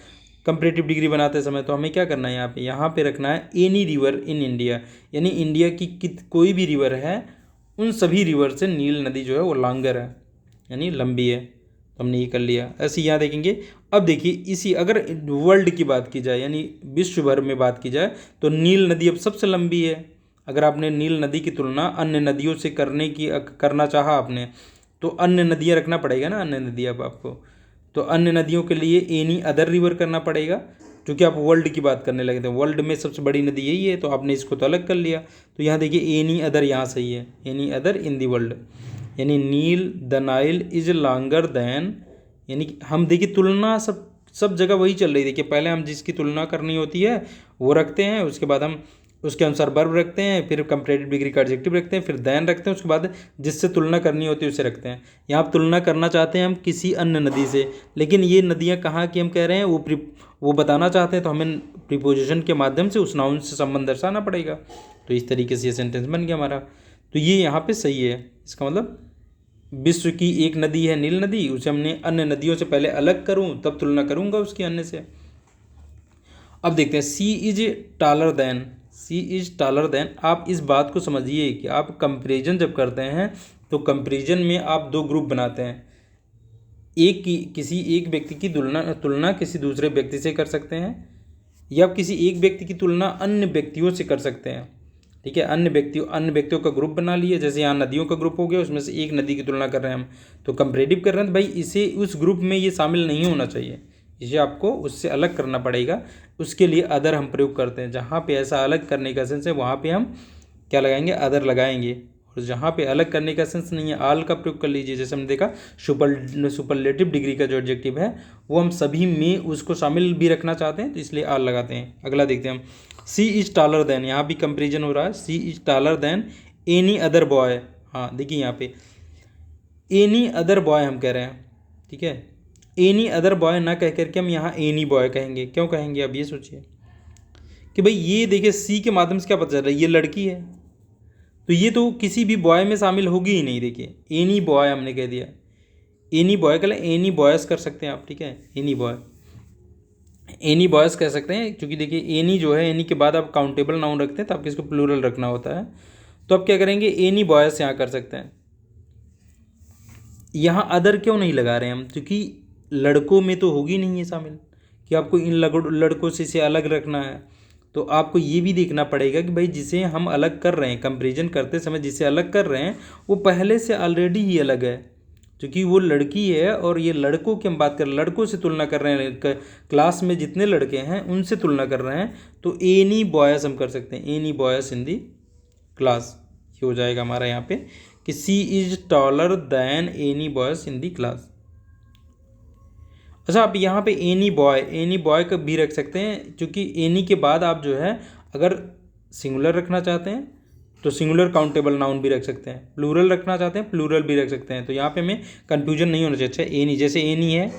कंपैरेटिव डिग्री बनाते समय। तो हमें क्या करना है, यहाँ पे रखना है एनी रिवर इन इंडिया, यानी इंडिया की कोई भी रिवर है उन सभी रिवर से नील नदी जो है वो लॉन्गर है, यानी लंबी है। तो हमने ये कर लिया। ऐसे यहाँ देखेंगे। अब देखिए इसी अगर वर्ल्ड की बात की जाए, यानी विश्व भर में बात की जाए, तो नील नदी अब सबसे लंबी है। अगर आपने नील नदी की तुलना अन्य नदियों से करना चाहा आपने, तो अन्य नदियाँ रखना पड़ेगा ना, अन्य नदी अब आपको, तो अन्य नदियों के लिए एनी अदर रिवर करना पड़ेगा, क्योंकि आप वर्ल्ड की बात करने लगे थे, वर्ल्ड में सबसे बड़ी नदी यही है, तो आपने इसको तो अलग कर लिया। तो यहाँ देखिए एनी अदर यहाँ सही है, any other in the world, यानी नील the Nile is longer than, यानी कि हम देखिए तुलना सब जगह वही चल रही। देखिए पहले हम जिसकी तुलना करनी होती है वो रखते हैं, उसके बाद हम उसके अनुसार वर्ब रखते हैं, फिर कंपैरेटिव डिग्री का एडजेक्टिव रखते हैं, फिर देन रखते हैं, उसके बाद जिससे तुलना करनी होती है उसे रखते हैं। यहाँ आप तुलना करना चाहते हैं हम किसी अन्य नदी से, लेकिन ये नदियाँ कहाँ की हम कह रहे हैं वो बताना चाहते हैं, तो हमें प्रीपोजिशन के माध्यम से उस नाउन से संबंध दर्शाना पड़ेगा। तो इस तरीके से ये सेंटेंस बन गया हमारा। तो ये यहाँ पे सही है। इसका मतलब विश्व की एक नदी है नील नदी, उसे हमने अन्य नदियों से पहले अलग करूँ तब तुलना करूँगा उसकी अन्य से। अब देखते हैं she is taller than, she is taller than. आप इस बात को समझिए कि आप कंपेरिजन जब करते हैं तो कंपेरिजन में आप दो ग्रुप बनाते हैं, किसी एक व्यक्ति की तुलना किसी दूसरे व्यक्ति से कर सकते हैं, या आप किसी एक व्यक्ति की तुलना अन्य व्यक्तियों से कर सकते हैं। ठीक है। अन्य व्यक्तियों का ग्रुप बना लिए, जैसे यहाँ नदियों का ग्रुप हो गया, उसमें से एक नदी की तुलना कर रहे हैं हम, तो कंपैरेटिव कर रहे हैं, तो भाई इसे उस ग्रुप में ये शामिल नहीं होना चाहिए, इसे आपको उससे अलग करना पड़ेगा। उसके लिए अदर हम प्रयोग करते हैं। जहाँ पे ऐसा अलग करने का सेंस है वहाँ पे हम क्या लगाएंगे, अदर लगाएंगे। और जहाँ पे अलग करने का सेंस नहीं है, आल का प्रयोग कर लीजिए। जैसे हमने देखा सुपरलेटिव डिग्री का जो एडजेक्टिव है वो हम सभी में उसको शामिल भी रखना चाहते हैं, तो इसलिए आल लगाते हैं। अगला देखते हैं हम, सी इज टॉलर देन, यहाँ भी कंपेरिजन हो रहा है, she is taller than any other boy. हाँ देखिए यहाँ पे एनी अदर बॉय हम कह रहे हैं, ठीक है। एनी अदर बॉय ना कह करके हम यहाँ एनी बॉय कहेंगे। क्यों कहेंगे, अब ये सोचिए कि भाई ये देखिए सी के माध्यम से क्या पता चल रहा है, ये लड़की है, तो ये तो किसी भी बॉय में शामिल होगी ही नहीं। देखिए एनी बॉय हमने कह दिया, एनी बॉय कह एनी बॉयज़ कर सकते हैं आप, ठीक है। एनी बॉय, एनी बॉयज़ कह सकते हैं, क्योंकि देखिए एनी जो है, एनी के बाद आप काउंटेबल नाउन रखते हैं तो आपको इसको प्लूरल रखना होता है। तो आप क्या करेंगे, एनी बॉयज़ यहाँ कर सकते हैं। यहाँ अदर क्यों नहीं लगा रहे हैं हम, क्योंकि लड़कों में तो होगी नहीं है शामिल कि आपको इन लड़कों से इसे अलग रखना है। तो आपको ये भी देखना पड़ेगा कि भाई जिसे हम अलग कर रहे हैं, कंपेरिजन करते समय जिसे अलग कर रहे हैं वो पहले से ऑलरेडी ही अलग है, क्योंकि वो लड़की है और ये लड़कों की हम बात कर रहे हैं, लड़कों से तुलना कर रहे हैं, क्लास में जितने लड़के हैं उनसे तुलना कर रहे हैं। तो एनी बॉयज़ हम कर सकते हैं, any boys in the class, ये हो जाएगा हमारा यहाँ पे कि she is taller than any boys in the class. अच्छा, आप यहाँ पे एनी बॉय का भी रख सकते हैं, क्योंकि एनी के बाद आप जो है अगर सिंगुलर रखना चाहते हैं तो सिंगुलर काउंटेबल नाउन भी रख सकते हैं, प्लूरल रखना चाहते हैं प्लूरल भी रख सकते हैं। तो यहाँ पे हमें कन्फ्यूजन नहीं होना चाहिए। अच्छा एनी, जैसे एनी है,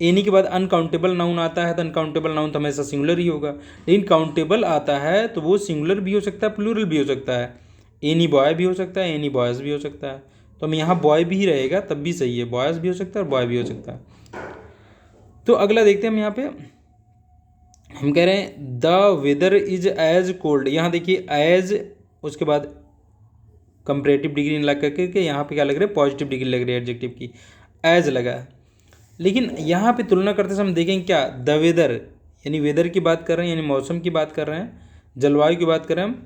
एनी के बाद अनकाउंटेबल नाउन आता है तो अनकाउंटेबल नाउन तो हमेशा सिंगुलर ही होगा, लेकिन काउंटेबल आता है तो वो सिंगुलर भी हो सकता है प्लूरल भी हो सकता है। एनी बॉय भी हो सकता है, एनी बॉयज़ भी हो सकता है। तो हम यहाँ बॉय भी रहेगा तब भी सही है, बॉयज़ भी हो सकता है और बॉय भी हो सकता है। तो अगला देखते हैं हम, यहाँ पे हम कह रहे हैं the weather is as cold. यहाँ देखिए एज, उसके बाद कंपैरेटिव डिग्री लग करके यहाँ पे क्या लग रहा है, पॉजिटिव डिग्री लग रही है एडजेक्टिव की, एज लगा है। लेकिन यहाँ पे तुलना करते समय हम देखेंगे क्या, द वेदर यानी वेदर की बात कर रहे हैं, यानी मौसम की बात कर रहे हैं, जलवायु की बात कर रहे हैं हम,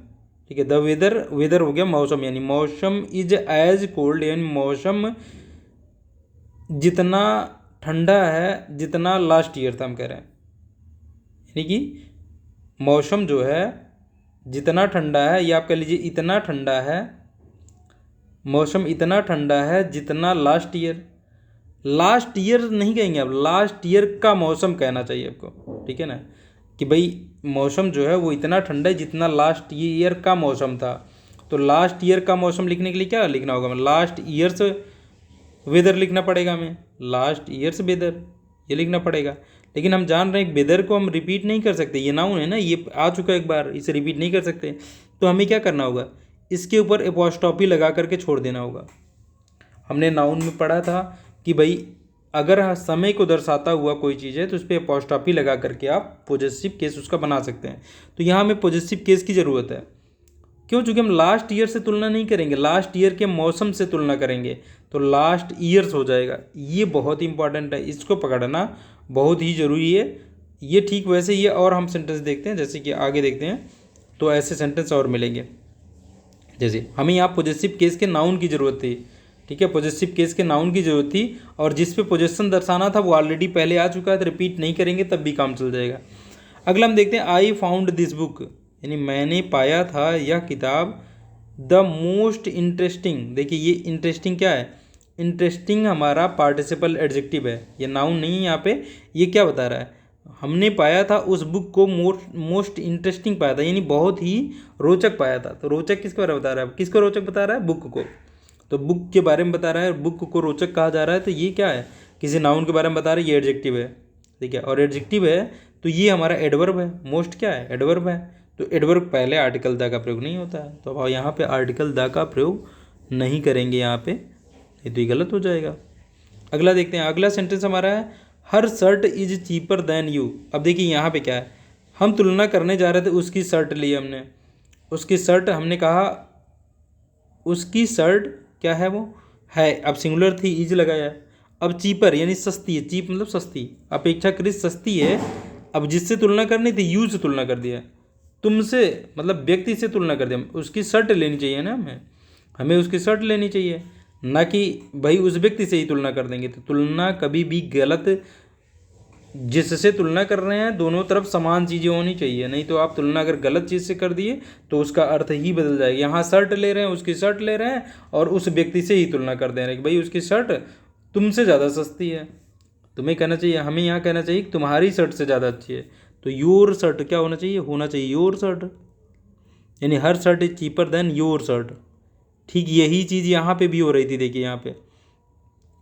ठीक है। द वेदर हो गया मौसम, यानी मौसम इज एज कोल्ड, यानी मौसम जितना ठंडा है जितना लास्ट ईयर था, हम कह रहे हैं। यानी कि मौसम जो है जितना ठंडा है, या आप कह लीजिए इतना ठंडा है, मौसम इतना ठंडा है जितना लास्ट ईयर नहीं कहेंगे आप, लास्ट ईयर का मौसम कहना चाहिए आपको, ठीक है ना, कि भाई मौसम जो है वो इतना ठंडा है जितना लास्ट ईयर का मौसम था। तो लास्ट ईयर का मौसम लिखने के लिए क्या लिखना होगा, लास्ट ईयर्स वेदर लिखना पड़ेगा हमें, लास्ट ईयर्स वेदर ये लिखना पड़ेगा। लेकिन हम जान रहे हैं वेदर को हम रिपीट नहीं कर सकते, ये नाउन है ना, ये आ चुका है एक बार, इसे रिपीट नहीं कर सकते। तो हमें क्या करना होगा, इसके ऊपर एपॉस्ट्रॉफी लगा करके छोड़ देना होगा। हमने नाउन में पढ़ा था कि भाई अगर समय को दर्शाता हुआ कोई चीज़ है तो उस पर एपॉस्ट्रॉफी लगा करके आप पॉजेसिव केस उसका बना सकते हैं। तो यहाँ हमें पॉजेसिव केस की ज़रूरत है, क्यों, चूँकि हम लास्ट ईयर से तुलना नहीं करेंगे, लास्ट ईयर के मौसम से तुलना करेंगे, तो लास्ट ईयर्स हो जाएगा। ये बहुत इंपॉर्टेंट है, इसको पकड़ना बहुत ही ज़रूरी है। ये ठीक वैसे ही है, और हम सेंटेंस देखते हैं, जैसे कि आगे देखते हैं तो ऐसे सेंटेंस और मिलेंगे। जैसे हमें यहाँ पॉजेसिव केस के नाउन की ज़रूरत थी, ठीक है, पॉजेसिव केस के नाउन की ज़रूरत थी, और जिस पे पोजेशन दर्शाना था वो ऑलरेडी पहले आ चुका है, तो रिपीट नहीं करेंगे तब भी काम चल जाएगा। अगला हम देखते हैं आई फाउंड दिस बुक, यानी मैंने पाया था यह किताब द मोस्ट इंटरेस्टिंग। देखिए ये इंटरेस्टिंग क्या है, इंटरेस्टिंग हमारा पार्टिसिपल एडजेक्टिव है, ये नाउन नहीं है यहाँ पे। ये क्या बता रहा है, हमने पाया था उस बुक को मोस्ट इंटरेस्टिंग पाया था, यानी बहुत ही रोचक पाया था। तो रोचक किसके बारे में बता रहा है, किसको रोचक बता रहा है, बुक को। तो बुक के बारे में बता रहा है, बुक को रोचक कहा जा रहा है, तो ये क्या है, किसी नाउन के बारे में बता रहा है, ये एडजेक्टिव है, ठीक है। और एडजेक्टिव है तो ये हमारा एडवर्ब है, मोस्ट क्या है, एडवर्ब है। तो एडवर्ब पहले आर्टिकल द का प्रयोग नहीं होता है, तो अब यहाँ पे आर्टिकल द का प्रयोग नहीं करेंगे यहाँ पे, नहीं तो ये गलत हो जाएगा। अगला देखते हैं, अगला सेंटेंस हमारा है her shirt is cheaper than you. अब देखिए यहाँ पे क्या है, हम तुलना करने जा रहे थे, उसकी शर्ट ली हमने, उसकी शर्ट हमने कहा उसकी शर्ट क्या है, वो है, अब सिंगुलर थी, इज लगाया है। अब चीपर यानी सस्ती है, चीप मतलब सस्ती, अपेक्षाकृत सस्ती है। अब जिससे तुलना करनी थी यू से तुलना कर दिया, तुमसे मतलब व्यक्ति से तुलना कर दिया, उसकी शर्ट लेनी चाहिए ना, हमें उसकी शर्ट लेनी चाहिए, ना कि भाई उस व्यक्ति से ही तुलना कर देंगे। तो तुलना कभी भी गलत, जिससे तुलना कर रहे हैं दोनों तरफ समान चीज़ें होनी चाहिए, नहीं तो आप तुलना अगर गलत चीज़ से कर दिए तो उसका अर्थ ही बदल जाएगा। यहाँ शर्ट ले रहे हैं, उसकी शर्ट ले रहे हैं और उस व्यक्ति से ही तुलना कर दे रहे हैं कि भाई उसकी शर्ट तुमसे ज़्यादा सस्ती है। तुम्हें कहना चाहिए, हमें यहाँ कहना चाहिए कि तुम्हारी शर्ट से ज़्यादा अच्छी है। तो योर शर्ट क्या होना चाहिए, योर शर्ट, यानी her shirt is cheaper than your shirt. ठीक यही चीज़ यहाँ पे भी हो रही थी। देखिए यहाँ पे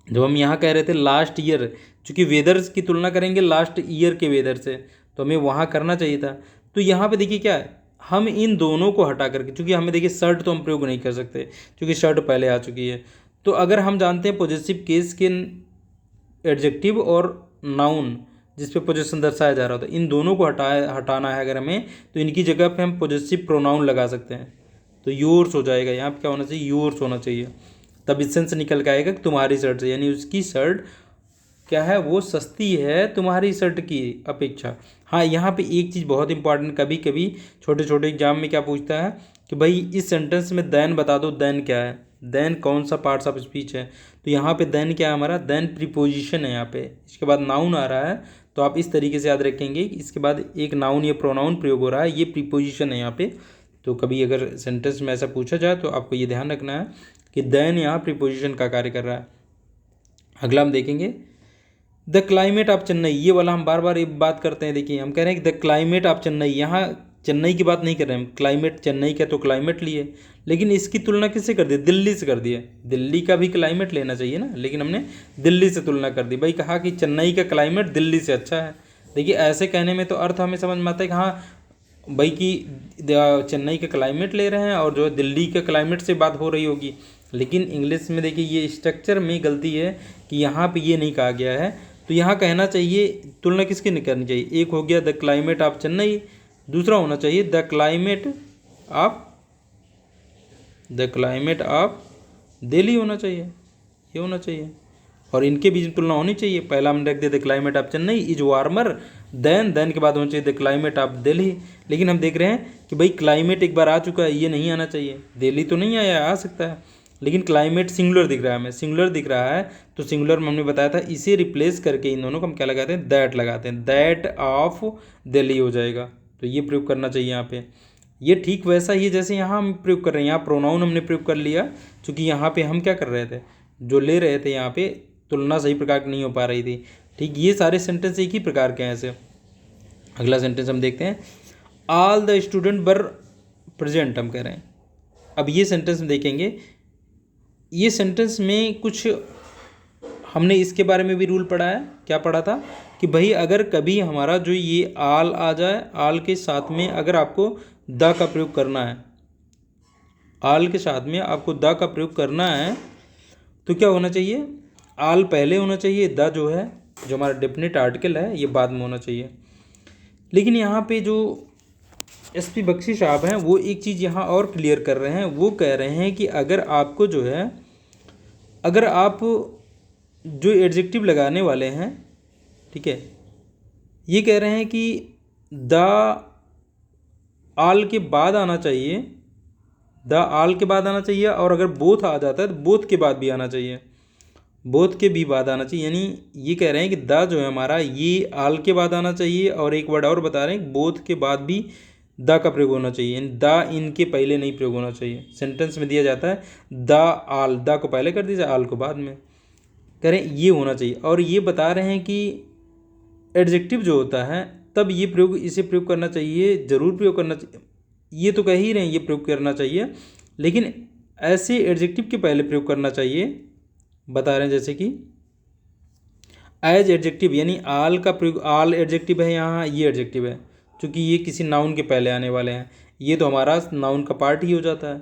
जब हम यहाँ कह रहे थे लास्ट ईयर, चूँकि वेदर्स की तुलना करेंगे लास्ट ईयर के वेदर से, तो हमें वहाँ करना चाहिए था। तो यहाँ पे देखिए क्या है, हम इन दोनों को हटा करके, चूँकि हमें देखिए शर्ट तो हम प्रयोग नहीं कर सकते क्योंकि शर्ट पहले आ चुकी है। तो अगर हम जानते हैं पॉजिटिव केस के एडजेक्टिव और नाउन जिस पे पोजीशन दर्शाया जा रहा होता है, इन दोनों को हटाना है अगर हमें, तो इनकी जगह पे हम पॉजिटिव प्रोनाउन लगा सकते हैं। तो योर्स हो जाएगा, यहाँ पे क्या होना चाहिए, योर्स होना चाहिए। तब इससे से निकल के आएगा कि तुम्हारी शर्ट से, यानी उसकी शर्ट क्या है, वो सस्ती है तुम्हारी शर्ट की अपेक्षा। हाँ, यहाँ पे एक चीज़ बहुत इंपॉर्टेंट, कभी कभी छोटे छोटे एग्जाम में क्या पूछता है कि भाई इस सेंटेंस में देन बता दो, देन क्या है, देन कौन सा पार्ट्स ऑफ स्पीच है। तो यहाँ पे देन क्या है हमारा, देन प्रीपोजिशन है यहाँ पे, इसके बाद नाउन आ रहा है। तो आप इस तरीके से याद रखेंगे कि इसके बाद एक नाउन या प्रोनाउन प्रयोग हो रहा है, ये प्रीपोजिशन है यहाँ पे। तो कभी अगर सेंटेंस में ऐसा पूछा जाए तो आपको ये ध्यान रखना है कि देन यहाँ प्रीपोजिशन का कार्य कर रहा है। अगला हम देखेंगे द क्लाइमेट ऑफ चेन्नई, ये वाला हम बार बार ये बात करते हैं। देखिए हम कह रहे हैं कि द क्लाइमेट ऑफ चेन्नई, यहाँ चेन्नई की बात नहीं कर रहे हैं, क्लाइमेट चेन्नई का तो क्लाइमेट लिए, लेकिन इसकी तुलना किससे कर दी, दिल्ली से कर दिया। दिल्ली का भी क्लाइमेट लेना चाहिए ना, लेकिन हमने दिल्ली से तुलना कर दी। भाई कहा कि चेन्नई का क्लाइमेट दिल्ली से अच्छा है। देखिए ऐसे कहने में तो अर्थ हमें समझ में आता है कि हाँ भाई कि चेन्नई का क्लाइमेट ले रहे हैं और जो है दिल्ली के क्लाइमेट से बात हो रही होगी। लेकिन इंग्लिश में देखिए ये स्ट्रक्चर में गलती है कि यहाँ पे ये नहीं कहा गया है। तो यहाँ कहना चाहिए तुलना किसकी नहीं करनी चाहिए, एक हो गया द क्लाइमेट ऑफ चेन्नई, दूसरा होना चाहिए द क्लाइमेट ऑफ दिल्ली होना चाहिए, ये होना चाहिए। और इनके बीच में तुलना होनी चाहिए। पहला हमने रख दिया the climate of Chennai is warmer than के बाद होना चाहिए द क्लाइमेट ऑफ दिल्ली। लेकिन हम देख रहे हैं कि भाई क्लाइमेट एक बार आ चुका है, ये नहीं आना चाहिए। दिल्ली तो नहीं आया, आ सकता है, लेकिन क्लाइमेट सिंगुलर दिख रहा है, हमें सिंगुलर दिख रहा है। तो सिंगुलर में हमने बताया था इसे रिप्लेस करके इन दोनों को हम क्या लगाते हैं, दैट लगाते हैं, दैट ऑफ दिल्ली हो जाएगा। तो ये प्रयोग करना चाहिए यहाँ पे। ये ठीक वैसा ही जैसे यहाँ हम प्रयोग कर रहे हैं, यहाँ प्रोनाउन हमने प्रयोग कर लिया, क्योंकि यहाँ पे हम क्या कर रहे थे, जो ले रहे थे यहाँ पे तुलना सही प्रकार की नहीं हो पा रही थी। ठीक, ये सारे सेंटेंस एक ही प्रकार के हैं ऐसे। अगला सेंटेंस हम देखते हैं, all the student were present, हम कह रहे हैं। अब ये सेंटेंस में देखेंगे, ये सेंटेंस में कुछ हमने इसके बारे में भी रूल पढ़ा है। क्या पढ़ा था कि भाई अगर कभी हमारा जो ये आल आ जाए, आल के साथ में अगर आपको द का प्रयोग करना है, आल के साथ में आपको द का प्रयोग करना है, तो क्या होना चाहिए, आल पहले होना चाहिए, द जो है जो हमारा डेफिनेट आर्टिकल है ये बाद में होना चाहिए। लेकिन यहाँ पे जो एसपी बख्शी साहब हैं वो एक चीज़ यहाँ और क्लियर कर रहे हैं। वो कह रहे हैं कि अगर आपको जो है, अगर आप जो एडजेक्टिव लगाने वाले हैं, ठीक है, ये कह रहे हैं कि द आल के बाद आना चाहिए, द आल के बाद आना चाहिए, और अगर बोथ आ जाता है तो बोथ के बाद भी आना चाहिए, बोथ के भी बाद आना चाहिए। यानी ये कह रहे हैं कि द जो है हमारा ये आल के बाद आना चाहिए, और एक वर्ड और बता रहे हैं बोथ के बाद भी द का प्रयोग होना चाहिए, यानी द इनके पहले नहीं प्रयोग होना चाहिए। सेंटेंस में दिया जाता है द आल, द को पहले कर दीजिए, आल को बाद में करें, ये होना चाहिए। और ये बता रहे हैं कि एडजेक्टिव जो होता है तब ये प्रयोग, इसे प्रयोग करना चाहिए, ज़रूर प्रयोग करना चाहिए। ये तो कह ही रहे हैं ये प्रयोग करना चाहिए, लेकिन ऐसे एडजेक्टिव के पहले प्रयोग करना चाहिए। बता रहे हैं जैसे कि एज एडजेक्टिव, यानी आल का प्रयोग, आल एडजेक्टिव है यहाँ, ये एडजेक्टिव है, क्योंकि ये किसी नाउन के पहले आने वाले हैं, ये तो हमारा नाउन का पार्ट ही हो जाता है।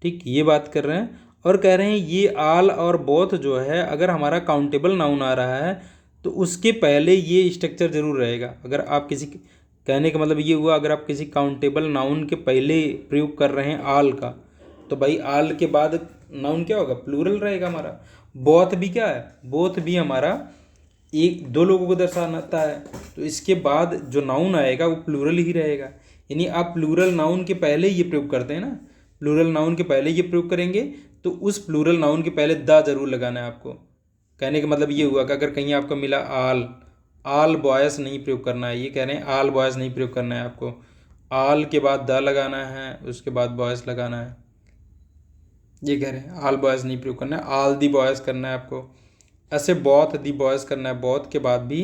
ठीक, ये बात कर रहे हैं। और कह रहे हैं ये आल और बोथ जो है अगर हमारा काउंटेबल नाउन आ रहा है तो उसके पहले ये स्ट्रक्चर जरूर रहेगा। अगर आप किसी, कहने का मतलब ये हुआ, अगर आप किसी काउंटेबल नाउन के पहले प्रयोग कर रहे हैं आल का, तो भाई आल के बाद नाउन क्या होगा, प्लूरल रहेगा हमारा। बोथ भी क्या है, बोथ भी हमारा एक दो लोगों को दर्शाता है, तो इसके बाद जो नाउन आएगा वो प्लूरल ही रहेगा। यानी आप प्लूरल नाउन के पहले ये प्रयोग करते हैं ना, प्लूरल नाउन के पहले ये प्रयोग करेंगे तो उस प्लूरल नाउन के पहले द जरूर लगाना है आपको। कहने का मतलब ये हुआ कि अगर कहीं आपको मिला आल बॉयस नहीं प्रयोग करना है, ये कह रहे हैं आल बॉयस नहीं प्रयोग करना है आपको, आल के बाद द लगाना है, उसके बाद बॉयस लगाना है। ये कह रहे हैं आल बॉयज नहीं प्रयोग करना है, आल दी बॉयज करना है आपको। ऐसे बोथ दी बॉयज करना है, बोथ के बाद भी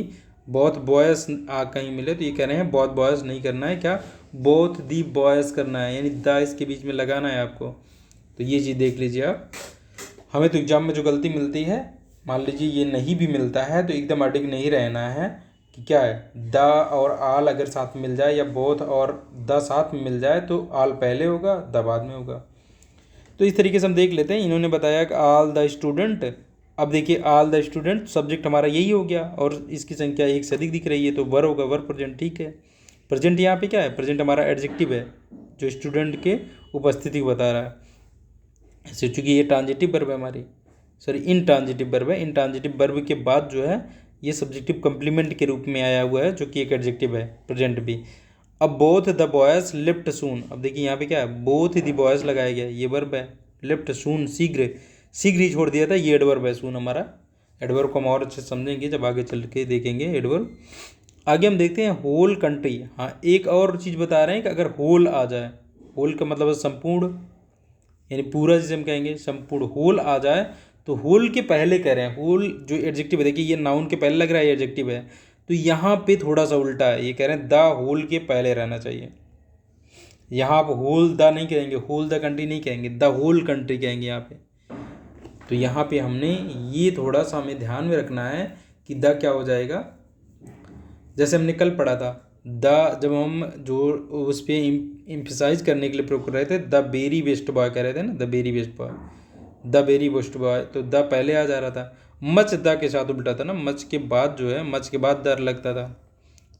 बोथ बॉयज कहीं मिले तो ये कह रहे हैं बोथ बॉयज नहीं करना है, क्या बोथ दी बॉयज करना है, यानी द इसके बीच में लगाना है आपको। तो ये चीज़ देख लीजिए आप। हमें तो एग्जाम में जो गलती मिलती है, मान लीजिए ये नहीं भी मिलता है तो एकदम अडिग नहीं रहना है कि क्या है, द और आल अगर साथ में मिल जाए या बोथ और द साथ में मिल जाए तो आल पहले होगा द बाद में होगा। तो इस तरीके से हम देख लेते हैं। इन्होंने बताया कि आल द स्टूडेंट, अब देखिए आल द स्टूडेंट सब्जेक्ट हमारा यही हो गया और इसकी संख्या एक से अधिक दिख रही है तो वर होगा, वर प्रेजेंट, ठीक है। प्रेजेंट यहाँ पे क्या है, प्रेजेंट हमारा एडजेक्टिव है जो स्टूडेंट के उपस्थिति को बता रहा है। ऐसे चूँकि ये ट्रांजिटिव वर्ब है हमारी, सॉरी इनट्रांजिटिव वर्ब है, इनट्रांजिटिव वर्ब के बाद जो है ये सब्जेक्टिव कंप्लीमेंट के रूप में आया हुआ है जो कि एक एडजेक्टिव है प्रेजेंट भी। अब बोथ द बॉयज लिफ्ट सून, अब देखिए यहाँ पे क्या है, बोथ द बॉयज लगाया गया, ये वर्ब है, लिफ्ट सून शीघ्र, शीघ्र ही छोड़ दिया था, ये एडवर्ब है सून हमारा। एडवर्ब को हम और अच्छे समझेंगे जब आगे चल के देखेंगे एडवर्ब। आगे हम देखते हैं होल कंट्री। हाँ, एक और चीज़ बता रहे हैं कि अगर होल आ जाए, होल का मतलब है संपूर्ण, यानी पूरा जिसे हम कहेंगे संपूर्ण, होल आ जाए तो होल के पहले कह रहे हैं, होल जो एडजेक्टिव है, देखिए ये नाउन के पहले लग रहा है, ये एडजेक्टिव है, तो यहाँ पे थोड़ा सा उल्टा है, ये कह रहे हैं द होल के पहले रहना चाहिए। यहाँ आप होल द नहीं कहेंगे, होल द कंट्री नहीं कहेंगे, द होल कंट्री कहेंगे यहाँ पे। तो यहाँ पे हमने ये थोड़ा सा हमें ध्यान में रखना है कि द क्या हो जाएगा, जैसे हमने कल पढ़ा था द, जब हम जो उस पर एम्फेसाइज करने के लिए प्रयोग कर रहे थे, द वेरी बेस्ट बॉय कह रहे थे ना, the very best boy, the very best boy, तो द पहले आ जा रहा था। मच द के साथ उल्टा था ना, मच के बाद जो है, मच के बाद दर लगता था।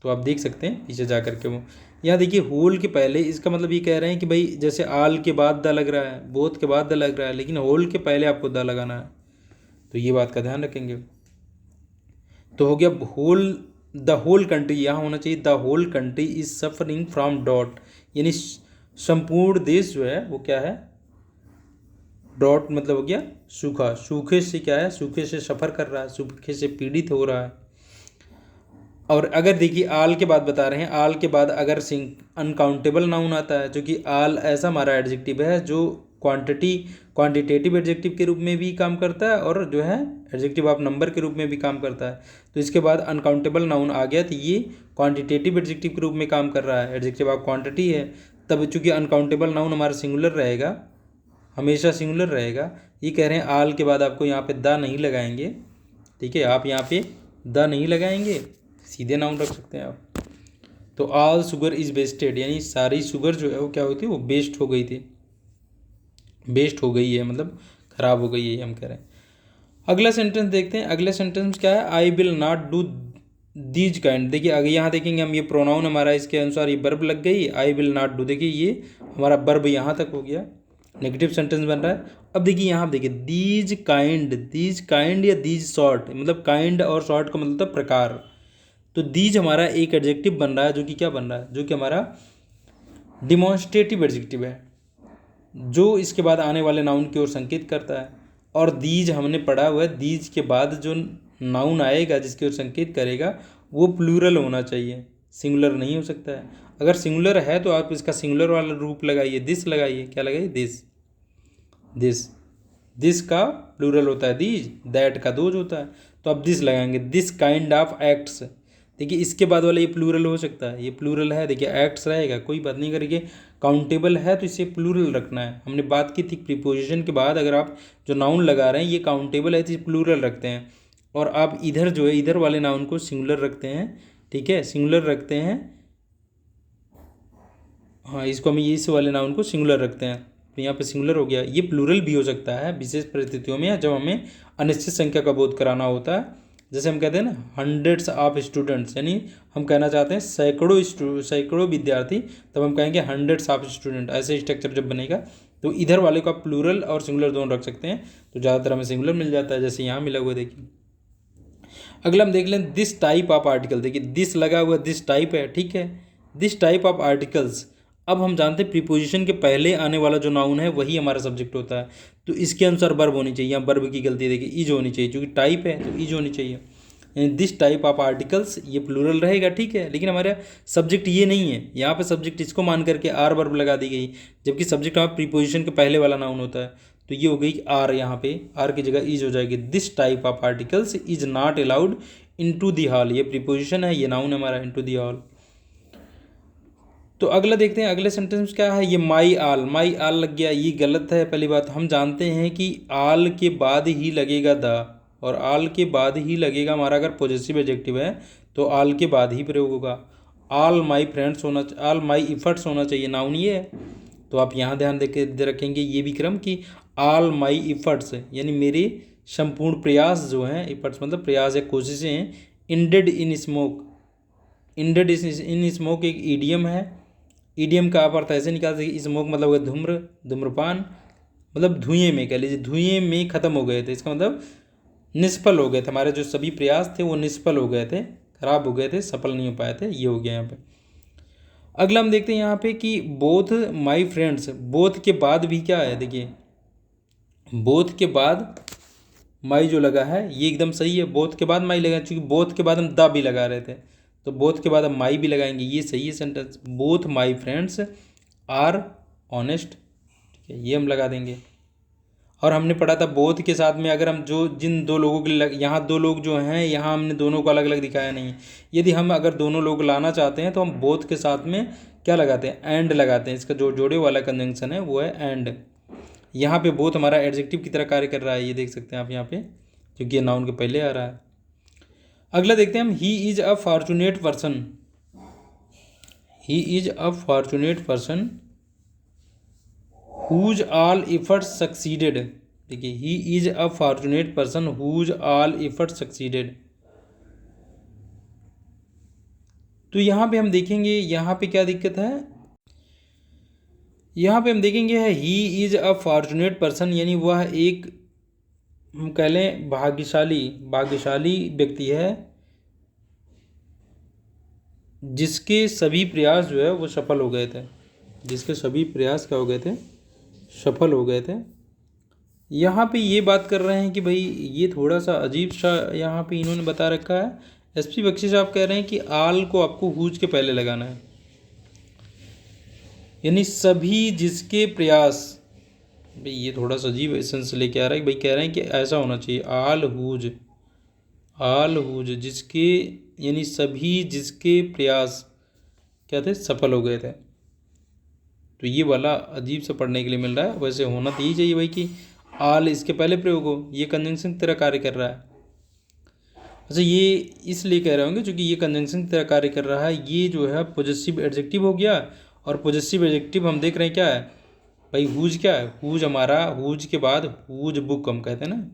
तो आप देख सकते हैं पीछे जा करके वो, यहाँ देखिए होल के पहले, इसका मतलब ये कह रहे हैं कि भाई जैसे आल के बाद द लग रहा है, बोथ के बाद द लग रहा है, लेकिन होल के पहले आपको द लगाना है। तो ये बात का ध्यान रखेंगे। तो हो गया होल, द होल कंट्री यहाँ होना चाहिए, the whole country is suffering from डॉट, यानी संपूर्ण देश जो है वो क्या है, डॉट मतलब हो गया सूखा, सूखे से क्या है, सूखे से सफ़र कर रहा है, सूखे से पीड़ित हो रहा है। और अगर देखिए आल के बाद बता रहे हैं, आल के बाद अगर अनकाउंटेबल नाउन आता है, जो कि आल ऐसा हमारा एडजेक्टिव है जो क्वांटिटेटिव एडजेक्टिव के रूप में भी काम करता है और जो है एडजेक्टिव ऑफ नंबर के रूप में भी काम करता है। तो इसके बाद अनकाउंटेबल नाउन आ गया तो ये क्वांटिटेटिव एडजेक्टिव के रूप में काम कर रहा है, एडजेक्टिव ऑफ क्वांटिटी है। तब चूंकि अनकाउंटेबल नाउन हमारा सिंगुलर रहेगा, हमेशा सिंगुलर रहेगा। ये कह रहे हैं आल के बाद आपको यहाँ पे द नहीं लगाएंगे, ठीक है, आप यहाँ पे द नहीं लगाएंगे, सीधे नाउन रख सकते हैं आप। तो ऑल शुगर इज़ वेस्टेड, यानी सारी शुगर जो है वो क्या हुई थी, वो वेस्ट हो गई थी, वेस्ट हो गई है मतलब ख़राब हो गई है, हम कह रहे हैं। अगला सेंटेंस देखते हैं। अगला सेंटेंस क्या है, I will not do these kind. देखिए आगे यहाँ देखेंगे हम, ये प्रोनाउन हमारा इसके अनुसार ये वर्ब लग गई, आई विल नॉट डू, देखिए ये हमारा वर्ब यहाँ तक हो गया, नेगेटिव सेंटेंस बन रहा है। अब देखिए यहाँ देखिए दीज काइंड या दीज शॉर्ट, मतलब काइंड और शॉर्ट का मतलब प्रकार। तो दीज हमारा एक एडजेक्टिव बन रहा है जो कि क्या बन रहा है, जो कि हमारा डिमॉन्स्ट्रेटिव एडजेक्टिव है, जो इसके बाद आने वाले नाउन की ओर संकेत करता है। और दीज हमने पढ़ा हुआ है, दीज के बाद जो नाउन आएगा जिसकी ओर संकेत करेगा वो प्लूरल होना चाहिए, सिंगुलर नहीं हो सकता है। अगर सिंगुलर है तो आप इसका सिंगुलर वाला रूप लगाइए, दिस लगाइए, क्या लगाइए, दिस, दिस, दिस का प्लूरल होता है दीज, दैट का दोज होता है, तो आप दिस लगाएंगे, दिस काइंड ऑफ एक्ट्स। देखिए इसके बाद वाला ये प्लूरल हो सकता है, ये प्लूरल है, देखिए एक्ट्स रहेगा, कोई बात नहीं करेंगे, काउंटेबल है तो इसे प्लूरल रखना है। हमने बात की थी प्रीपोजिशन के बाद अगर आप जो नाउन लगा रहे हैं ये काउंटेबल है तो इसे प्लूरल रखते हैं, और आप इधर जो है इधर वाले नाउन को सिंगुलर रखते हैं, ठीक है, सिंगुलर रखते हैं। हाँ, इसको हम इस वाले नाउन को सिंगुलर रखते हैं, तो यहाँ पे सिंगुलर हो गया। ये प्लूरल भी हो सकता है विशेष परिस्थितियों में, जब हमें अनिश्चित संख्या का बोध कराना होता है। जैसे हम कहते हैं ना हंड्रेड्स ऑफ स्टूडेंट्स, यानी हम कहना चाहते हैं सैकड़ों विद्यार्थी, तब हम कहेंगे हंड्रेड्स ऑफ स्टूडेंट। ऐसे स्ट्रक्चर जब बनेगा तो इधर वाले को आप प्लूरल और सिंगुलर दोनों रख सकते हैं, तो ज़्यादातर हमें सिंगुलर मिल जाता है, जैसे यहाँ मिला हुआ देखिए। अगला हम देख लें दिस टाइप ऑफ आर्टिकल। देखिए दिस लगा हुआ, दिस टाइप है, ठीक है, दिस टाइप ऑफ आर्टिकल्स। अब हम जानते हैं प्रीपोजिशन के पहले आने वाला जो नाउन है वही हमारा सब्जेक्ट होता है, तो इसके अनुसार वर्ब होनी चाहिए। यहाँ वर्ब की गलती देखिए, इज होनी चाहिए, क्योंकि टाइप है तो इज होनी चाहिए। दिस टाइप ऑफ आर्टिकल्स ये प्लूरल रहेगा, ठीक है, लेकिन हमारा सब्जेक्ट ये नहीं है। यहाँ पे सब्जेक्ट इसको मान करके आर वर्ब लगा दी गई, जबकि सब्जेक्ट हमारा प्रीपोजिशन के पहले वाला नाउन होता है, तो ये हो गई आर, यहाँ पे आर की जगह इज हो जाएगी। This type of articles is not allowed into the hall, ये प्रीपोजिशन है, ये नाउन है हमारा, इनटू दी हॉल। तो अगला देखते हैं, अगले सेंटेंस क्या है, ये माई आल लग गया, ये गलत है। पहली बात हम जानते हैं कि आल के बाद ही लगेगा द, और आल के बाद ही लगेगा हमारा अगर पॉजिटिव एडजेक्टिव है तो आल के बाद ही प्रयोग होगा। आल माई फ्रेंड्स होना, आल माई इफर्ट्स होना चाहिए, नाउन ये है, तो आप यहाँ ध्यान दे रखेंगे ये भी क्रम कि आल माई इफर्ट्स यानी मेरे संपूर्ण प्रयास जो हैं, इफर्ट्स मतलब प्रयास या कोशिशें हैं, ended in smoke, ended in smoke एक ईडियम है। ईडियम का आप अर्थ ऐसे निकाल सकते, स्मोक मतलब हुआ धूम्र, धूम्रपान, मतलब धुएं में, कह लीजिए धुएं में ख़त्म हो गए थे, इसका मतलब निष्फल हो गए थे, हमारे जो सभी प्रयास थे वो निष्फल हो गए थे, खराब हो गए थे, सफल नहीं हो पाए थे, ये हो गया यहाँ पे। अगला हम देखते हैं यहाँ पे कि बोथ माई फ्रेंड्स, बोथ के बाद भी क्या है, देखिए बोथ के बाद माई जो लगा है ये एकदम सही है, बोथ के बाद माई लगा, क्योंकि बोथ के बाद हम द भी लगा रहे थे, तो बोथ के बाद हम माई भी लगाएंगे, ये सही है sentence. Both my friends are honest, ठीक है, ये हम लगा देंगे। और हमने पढ़ा था बोथ के साथ में अगर हम जो जिन दो लोगों के यहाँ दो लोग जो हैं, यहाँ हमने दोनों को अलग अलग दिखाया नहीं है। यदि हम अगर दोनों लोग लाना चाहते हैं तो हम बोथ के साथ में क्या लगाते हैं, एंड लगाते हैं, इसका जो जोड़े वाला कंजंक्शन है वो है एंड। यहाँ पे बोथ हमारा एडजेक्टिव की तरह कार्य कर रहा है, ये देख सकते हैं आप यहाँ पे, क्योंकि ये नाउन के पहले आ रहा है। अगला देखते हैं हम, he is a fortunate person, he is a fortunate person whose all efforts succeeded. देखिए he is a fortunate person whose all efforts succeeded. तो यहाँ पे हम देखेंगे यहाँ पे क्या दिक्कत है, यहाँ पे हम देखेंगे है ही इज अ फॉर्चुनेट पर्सन, यानी वह एक हम कह लें भाग्यशाली व्यक्ति है जिसके सभी प्रयास जो है वो सफल हो गए थे, जिसके सभी प्रयास क्या हो गए थे, सफल हो गए थे। यहाँ पे ये बात कर रहे हैं कि भाई ये थोड़ा सा अजीब सा यहाँ पे इन्होंने बता रखा है, एसपी बख्शी साहब कह रहे हैं कि आल को आपको हुज के पहले लगाना है, यानी सभी जिसके प्रयास, भाई ये थोड़ा सा अजीब सेंस लेके आ रहा है, भाई कह रहे हैं कि ऐसा होना चाहिए आल हुज जिसके, यानी सभी जिसके प्रयास क्या थे, सफल हो गए थे। तो ये वाला अजीब सा पढ़ने के लिए मिल रहा है, वैसे होना तो यही चाहिए भाई कि आल इसके पहले प्रयोग हो, ये कंजंक्शन की तरह कार्य कर रहा है। अच्छा ये इसलिए कह रहे होंगे क्योंकि ये कंजंक्शन की तरह कार्य कर रहा है, ये जो है पॉजिटिव एडजेक्टिव हो गया, और पॉजिटिव एडजेक्टिव हम देख रहे हैं क्या है भाई, हुज क्या है, हुज हमारा, हुज के बाद हुज बुक हम कहते हैं ना,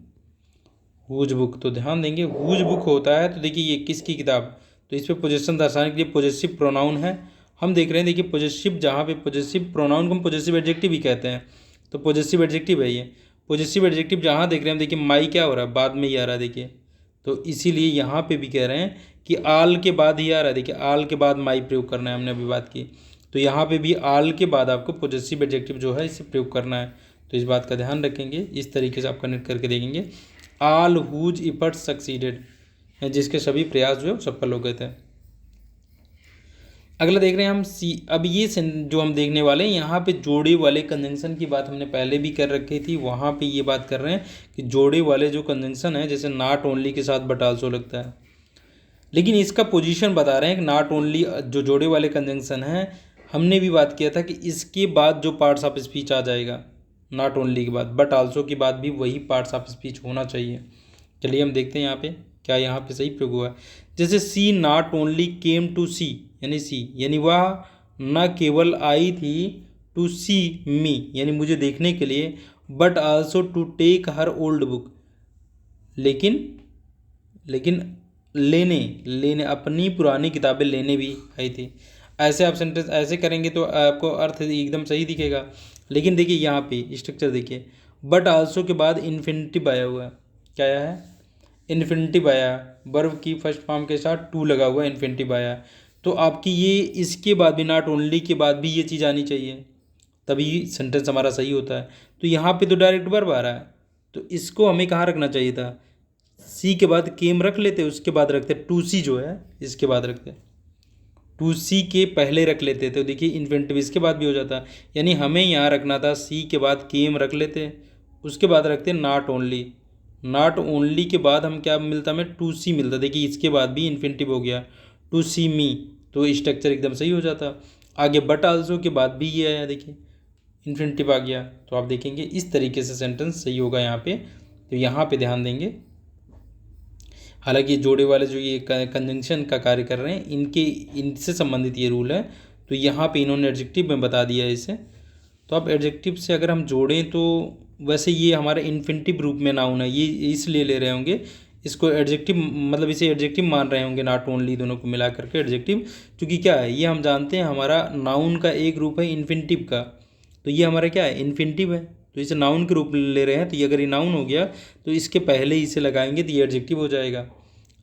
हुज बुक, तो ध्यान देंगे हुज बुक होता है, तो देखिए ये किसकी किताब, तो इस पर पोजेशन दर्शाने के लिए पॉजिटिव प्रोनाउन है। हम देख रहे हैं देखिए पॉजिटिव, जहाँ पे पॉजिटिव प्रोनाउन को हम पॉजिटिव एडजेक्टिव ही कहते हैं, तो पॉजिटिव एडजेक्टिव है ये। पॉजिटिव एडजेक्टिव जहाँ देख रहे हैं हम, देखिए माई क्या हो रहा है, बाद में ही आ रहा है, देखिए, तो इसीलिए यहाँ पे भी कह रहे हैं कि आल के बाद ही आ रहा है, देखिए आल के बाद माई प्रयोग करना है, हमने अभी बात की, तो यहाँ पे भी आल के बाद आपको पॉजिटिव एडजेक्टिव जो है इसे प्रयोग करना है, तो इस बात का ध्यान रखेंगे, इस तरीके से आप कनेक्ट करके देखेंगे। आल हुज इफर्ट्स सक्सीडेड, जिसके सभी प्रयास जो है सफल हो गए थे। अगला देख रहे हैं हम सी। अब ये जो हम देखने वाले हैं यहाँ पे जोड़े वाले कंजंक्शन की बात हमने पहले भी कर रखी थी, वहाँ पे ये बात कर रहे हैं कि जोड़े वाले जो कंजंक्शन है, जैसे नॉट ओनली के साथ बट आल्सो लगता है, लेकिन इसका पोजीशन बता रहे हैं कि नॉट ओनली जो जोड़े वाले कंजंक्शन है, हमने भी बात किया था कि इसके बाद जो पार्ट्स ऑफ स्पीच आ जाएगा, नॉट ओनली के बाद बट आल्सो के बाद भी वही पार्ट्स ऑफ स्पीच होना चाहिए। चलिए हम देखते हैं यहाँ पे क्या यहाँ पे सही प्रयोग हुआ है। जैसे सी नॉट ओनली केम टू सी, यानी वह न केवल आई थी टू सी मी, यानी मुझे देखने के लिए, but also to take her old book, लेकिन लेने अपनी पुरानी किताबें लेने भी आई थी। ऐसे आप सेंटेंस ऐसे करेंगे तो आपको अर्थ एकदम सही दिखेगा, लेकिन देखिए यहाँ पे स्ट्रक्चर देखिए, बट आल्सो के बाद इन्फिनिटिव आया हुआ है, क्या आया है, इन्फिनिटिव आया, वर्ब की फर्स्ट फॉर्म के साथ टू लगा हुआ इन्फिनिटिव आया, तो आपकी ये इसके बाद भी नॉट ओनली के बाद भी ये चीज़ आनी चाहिए, तभी सेंटेंस हमारा सही होता है। तो यहाँ पे तो डायरेक्ट वर्ब आ रहा है, तो इसको हमें कहाँ रखना चाहिए था, सी के बाद केम रख लेते, उसके बाद रखते टू सी जो है इसके बाद रखते, टू सी के पहले रख लेते, तो देखिए इन्फिनिटिव इसके बाद भी हो जाता। यानी हमें यहाँ रखना था सी के बाद केम रख लेते, उसके बाद रखते नॉट ओनली, नॉट ओनली के बाद हम क्या मिलता, हमें टू सी मिलता। देखिए इसके बाद भी इन्फिनिटिव हो गया, टू सी मी, तो स्ट्रक्चर एकदम सही हो जाता। आगे बट आल्सो के बाद भी ये आया, देखिए इन्फिनिटिव आ गया, तो आप देखेंगे इस तरीके से सेंटेंस सही होगा यहाँ पे। तो यहाँ पे ध्यान देंगे, हालांकि जोड़े वाले जो ये कंजंक्शन का कार्य कर रहे हैं इनसे संबंधित ये रूल है, तो यहाँ पे इन्होंने एडजेक्टिव में बता दिया है इसे। तो अब एडजेक्टिव से अगर हम जोड़ें तो वैसे ये हमारे इन्फिनिटिव रूप में नाउन है, ये इसलिए ले रहे होंगे इसको एडजेक्टिव, मतलब इसे एडजेक्टिव मान रहे होंगे, नॉट ओनली दोनों को मिला करके एडजेक्टिव। क्योंकि क्या है, ये हम जानते हैं हमारा नाउन का एक रूप है इन्फिनिटिव का, तो ये हमारा क्या है, इन्फिनिटिव है, तो इसे नाउन के रूप में ले रहे हैं, तो ये अगर ये नाउन हो गया तो इसके पहले ही इसे लगाएंगे तो ये एडजेक्टिव हो जाएगा।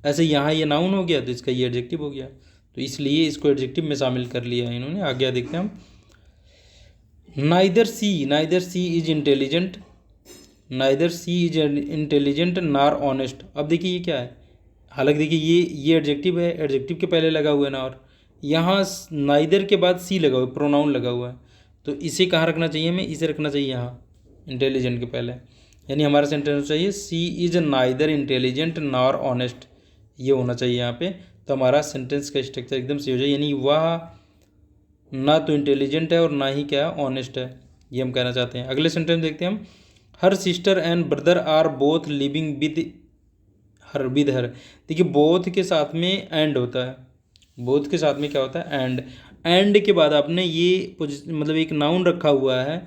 ऐसे यहाँ ये नाउन हो गया तो इसका ये एडजेक्टिव हो गया, तो इसलिए इसको एडजेक्टिव में शामिल कर लिया है इन्होंने। आगे देखते हैं हम, neither she is intelligent, neither she is intelligent nor honest. अब देखिए ये क्या है, हालांकि देखिए ये एडजेक्टिव है, एडजेक्टिव के पहले लगा हुआ है नार, यहाँ नाइदर के बाद सी लगा हुआ है, प्रोनाउन लगा हुआ है, तो इसे कहाँ रखना चाहिए हमें, इसे रखना चाहिए यहाँ इंटेलिजेंट के पहले। यानी हमारा सेंटेंस चाहिए सी is neither intelligent nor honest, ये होना चाहिए यहाँ पे, तो हमारा सेंटेंस का स्ट्रक्चर एकदम सही हो जाए। यानी वह ना तो इंटेलिजेंट है और ना ही क्या है, ऑनेस्ट है, ये हम कहना चाहते हैं। अगले सेंटेंस देखते हैं हम, her sister and brother are both living with her. देखिए बोथ के साथ में एंड होता है, बोथ के साथ में क्या होता है, एंड के बाद आपने ये मतलब एक नाउन रखा हुआ है,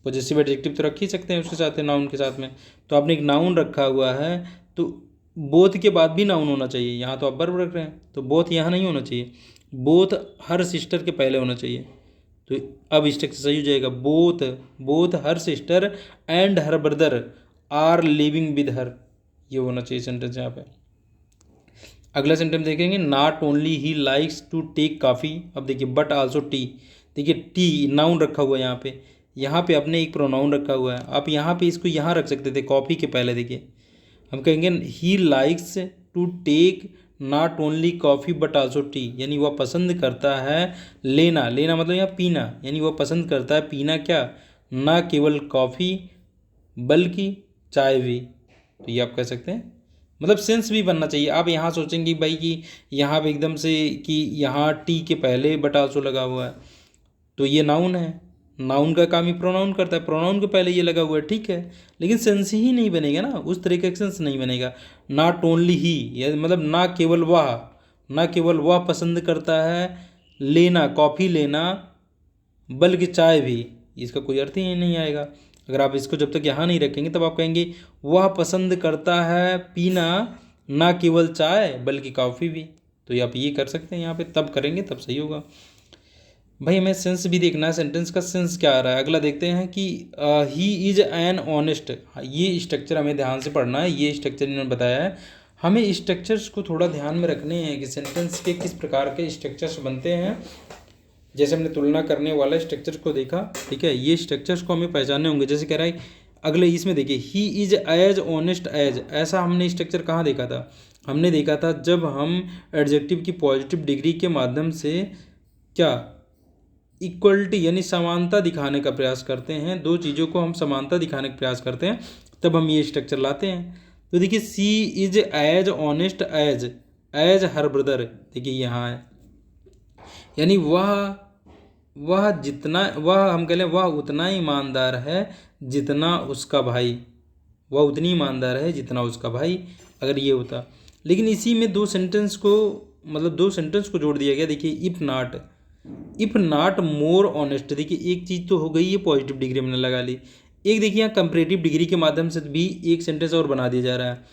पॉजिटिव एडजेक्टिव तो रख ही सकते हैं उसके साथ है नाउन के साथ में, तो आपने एक नाउन रखा हुआ है, तो बोथ के बाद भी नाउन होना चाहिए। यहाँ तो आप वर्ब रख रहे हैं, तो बोथ यहाँ नहीं होना चाहिए, बोथ हर सिस्टर के पहले होना चाहिए, तो अब स्ट्रक्चर सही हो जाएगा, both her sister and her brother are living with her, ये होना चाहिए सेंटेंस यहाँ पे। अगला सेंटेंस देखेंगे, not only he likes to take coffee. अब देखिए बट आल्सो टी, देखिए टी नाउन रखा हुआ है यहाँ पे आपने एक प्रोनाउन रखा हुआ है, आप यहाँ पे इसको यहाँ रख सकते थे कॉफ़ी के पहले। देखिए हम कहेंगे he likes to take not only coffee but also tea, यानी वह पसंद करता है लेना मतलब यहाँ पीना, यानी वह पसंद करता है पीना क्या, ना केवल कॉफ़ी बल्कि चाय भी, तो ये आप कह सकते हैं। मतलब सेंस भी बनना चाहिए, आप यहाँ सोचेंगे भाई कि यहाँ पे एकदम से कि यहाँ टी के पहले बट आल्सो लगा हुआ है, तो ये नाउन है, नाउन का काम ही प्रोनाउन करता है, प्रोनाउन के पहले ये लगा हुआ है, ठीक है, लेकिन सेंस ही नहीं बनेगा ना, उस तरीके का सेंस नहीं बनेगा। नॉट ओनली ही, या मतलब ना केवल वह पसंद करता है लेना कॉफ़ी लेना बल्कि चाय भी, इसका कोई अर्थ ही नहीं आएगा। अगर आप इसको जब तक यहाँ नहीं रखेंगे तब आप कहेंगे वह पसंद करता है पीना ना केवल चाय बल्कि कॉफ़ी भी, तो आप ये कर सकते हैं यहाँ पे, तब करेंगे तब सही होगा। भाई हमें सेंस भी देखना है, सेंटेंस का सेंस क्या आ रहा है। अगला देखते हैं कि ही इज एन ऑनेस्ट, ये स्ट्रक्चर हमें ध्यान से पढ़ना है, ये स्ट्रक्चर इन्होंने बताया है, हमें स्ट्रक्चर्स को थोड़ा ध्यान में रखने हैं कि सेंटेंस के किस प्रकार के स्ट्रक्चर्स बनते हैं। जैसे हमने तुलना करने वाला स्ट्रक्चर को देखा, ठीक है, ये स्ट्रक्चर्स को हमें पहचानने होंगे। जैसे कह रहा है अगले इसमें देखिए he is as honest as, ऐसा हमने स्ट्रक्चर कहाँ देखा था, हमने देखा था जब हम एडजेक्टिव की पॉजिटिव डिग्री के माध्यम से क्या इक्वलिटी यानी समानता दिखाने का प्रयास करते हैं, दो चीज़ों को हम समानता दिखाने का प्रयास करते हैं, तब हम ये स्ट्रक्चर लाते हैं। तो देखिए she is as honest as her brother, देखिए यहाँ है, यानी वह जितना वह हम कह लें वह उतना ईमानदार है जितना उसका भाई, वह उतनी ईमानदार है जितना उसका भाई, अगर ये होता। लेकिन इसी में दो सेंटेंस को जोड़ दिया गया। देखिए इफ़ नॉट मोर ऑनेस्ट, देखिए एक चीज़ तो हो गई, ये पॉजिटिव डिग्री हमने लगा ली, एक देखिए यहाँ कंपैरेटिव डिग्री के माध्यम से भी एक सेंटेंस और बना दिया जा रहा है।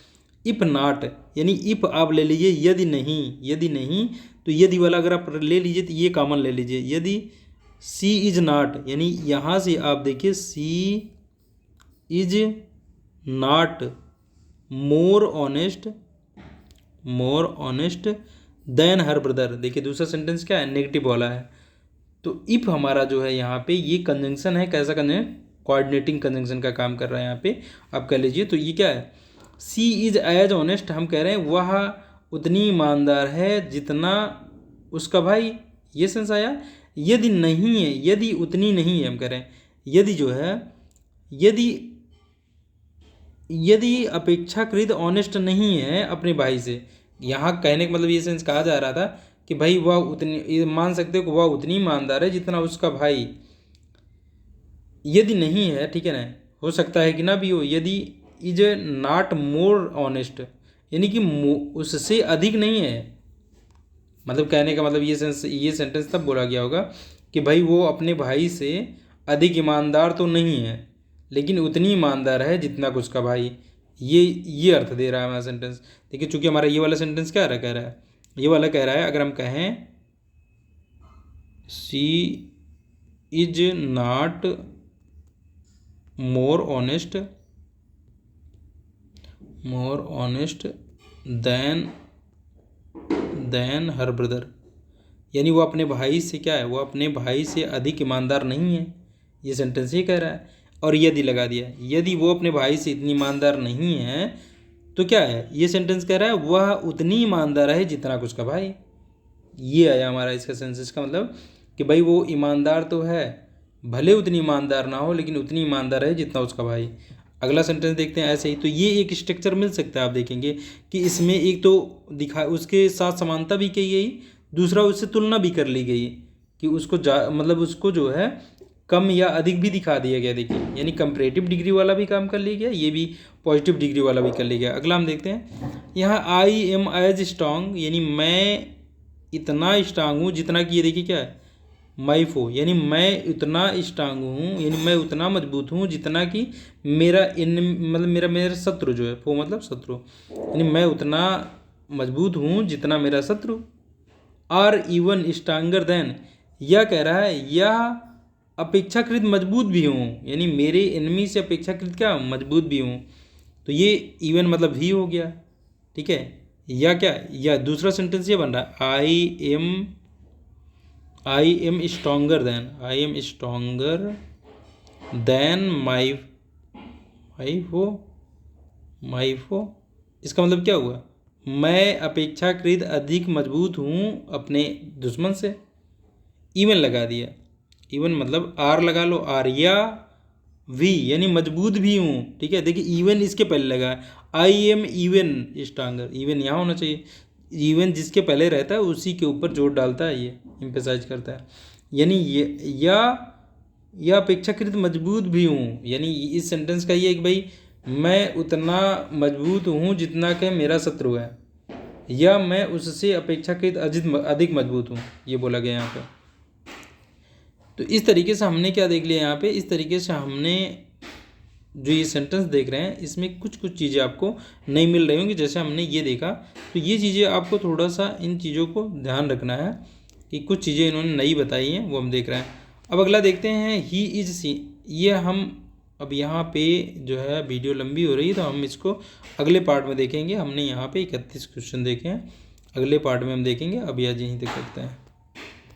इफ़ नॉट यानी इफ़ आप ले लीजिए, यदि नहीं तो यदि वाला अगर आप ले लीजिए तो ये कॉमन ले लीजिए, यदि सी इज नॉट, यानी यहाँ से आप देखिए she is not more honest than her brother. देखिए दूसरा सेंटेंस क्या है, नेगेटिव वाला है। तो इफ हमारा जो है यहाँ पे ये कंजंक्शन है, कैसा कंजंक्शन, कोऑर्डिनेटिंग कंजंक्शन का काम कर रहा है यहाँ पे, आप कह लीजिए। तो ये क्या है, सी इज एज ऑनेस्ट, हम कह रहे हैं वह उतनी ईमानदार है जितना उसका भाई, ये सेंस आया। यदि नहीं है, यदि उतनी नहीं है, हम कह रहे हैं यदि जो है, यदि अपेक्षाकृत ऑनेस्ट नहीं है अपने भाई से, यहाँ कहने का मतलब ये सेंस कहा जा रहा था कि भाई वह उतनी, मान सकते हो कि वह उतनी ईमानदार है जितना उसका भाई। यदि नहीं है, ठीक है ना, हो सकता है कि ना भी हो। यदि इज नॉट मोर ऑनेस्ट, यानी कि उससे अधिक नहीं है। मतलब कहने का मतलब ये सेंटेंस तब बोला गया होगा कि भाई वो अपने भाई से अधिक ईमानदार तो नहीं है, लेकिन उतनी ईमानदार है जितना कि उसका भाई। ये अर्थ दे रहा है हमारा सेंटेंस। देखिए चूंकि हमारा ये वाला सेंटेंस क्या कह रहा है, ये वाला कह रहा है अगर हम कहें she is not more honest than her brother, यानी वो अपने भाई से क्या है, वो अपने भाई से अधिक ईमानदार नहीं है, ये सेंटेंस ही कह रहा है। और यदि लगा दिया, यदि वो अपने भाई से इतनी ईमानदार नहीं है तो क्या है, ये सेंटेंस कह रहा है वह उतनी ईमानदार है जितना कि उसका भाई। ये आया हमारा इसका सेंटेंस का मतलब कि भाई वो ईमानदार तो है, भले उतनी ईमानदार ना हो, लेकिन उतनी ईमानदार है जितना उसका भाई। अगला सेंटेंस देखते हैं ऐसे ही। तो ये एक स्ट्रक्चर मिल सकता है, आप देखेंगे कि इसमें एक तो उसके साथ समानता भी की गई, दूसरा उससे तुलना भी कर ली गई कि उसको मतलब उसको जो है कम या अधिक भी दिखा दिया गया। देखिए यानी कंपैरेटिव डिग्री वाला भी काम कर लिया गया, ये भी पॉजिटिव डिग्री वाला भी कर लिया गया। अगला हम देखते हैं यहाँ आई एम एज स्ट्रांग, यानी मैं इतना स्ट्रांग हूँ जितना कि, ये देखिए क्या है, माई फो, यानी मैं उतना स्ट्रांग हूँ, यानी मैं उतना मजबूत हूँ जितना कि मेरा मतलब मेरा शत्रु जो है, फो मतलब शत्रु, यानी मैं उतना मजबूत हूँ जितना मेरा शत्रु। आर इवन स्ट्रांगर देन, यह कह रहा है यह अपेक्षाकृत मजबूत भी हूँ, यानी मेरे एनिमी से अपेक्षाकृत क्या मजबूत भी हूँ। तो ये इवन मतलब भी हो गया, ठीक है। या क्या, या दूसरा सेंटेंस ये बन रहा है आई एम स्ट्रॉन्गर देन माई फो। इसका मतलब क्या हुआ, मैं अपेक्षाकृत अधिक मजबूत हूँ अपने दुश्मन से। इवन लगा दिया, इवन मतलब आर लगा लो, आर या वी, यानी मजबूत भी हूँ, ठीक है। देखिए इवन इसके पहले लगा, I am even stronger, even यहाँ होना चाहिए। इवन जिसके पहले रहता है उसी के ऊपर जोर डालता है, ये एम्फेसाइज करता है। यानी ये या अपेक्षाकृत मजबूत भी हूँ, यानी इस सेंटेंस का ये कि भाई मैं उतना मजबूत हूँ जितना कि मेरा शत्रु है, या मैं उससे अपेक्षाकृत अधिक मजबूत हूँ, ये बोला गया यहाँ पे। तो इस तरीके से हमने क्या देख लिया यहाँ पे, इस तरीके से हमने जो ये सेंटेंस देख रहे हैं इसमें कुछ चीज़ें आपको नहीं मिल रही होंगी। जैसे हमने ये देखा, तो ये चीज़ें आपको थोड़ा सा इन चीज़ों को ध्यान रखना है कि कुछ चीज़ें इन्होंने नई बताई हैं, वो हम देख रहे हैं। अब अगला देखते हैं ही इज सी। ये हम अब यहाँ पे जो है वीडियो लंबी हो रही है तो हम इसको अगले पार्ट में देखेंगे। हमने यहाँ पे 31 क्वेश्चन देखे हैं, अगले पार्ट में हम देखेंगे। अभी आज यहीं तक करते हैं।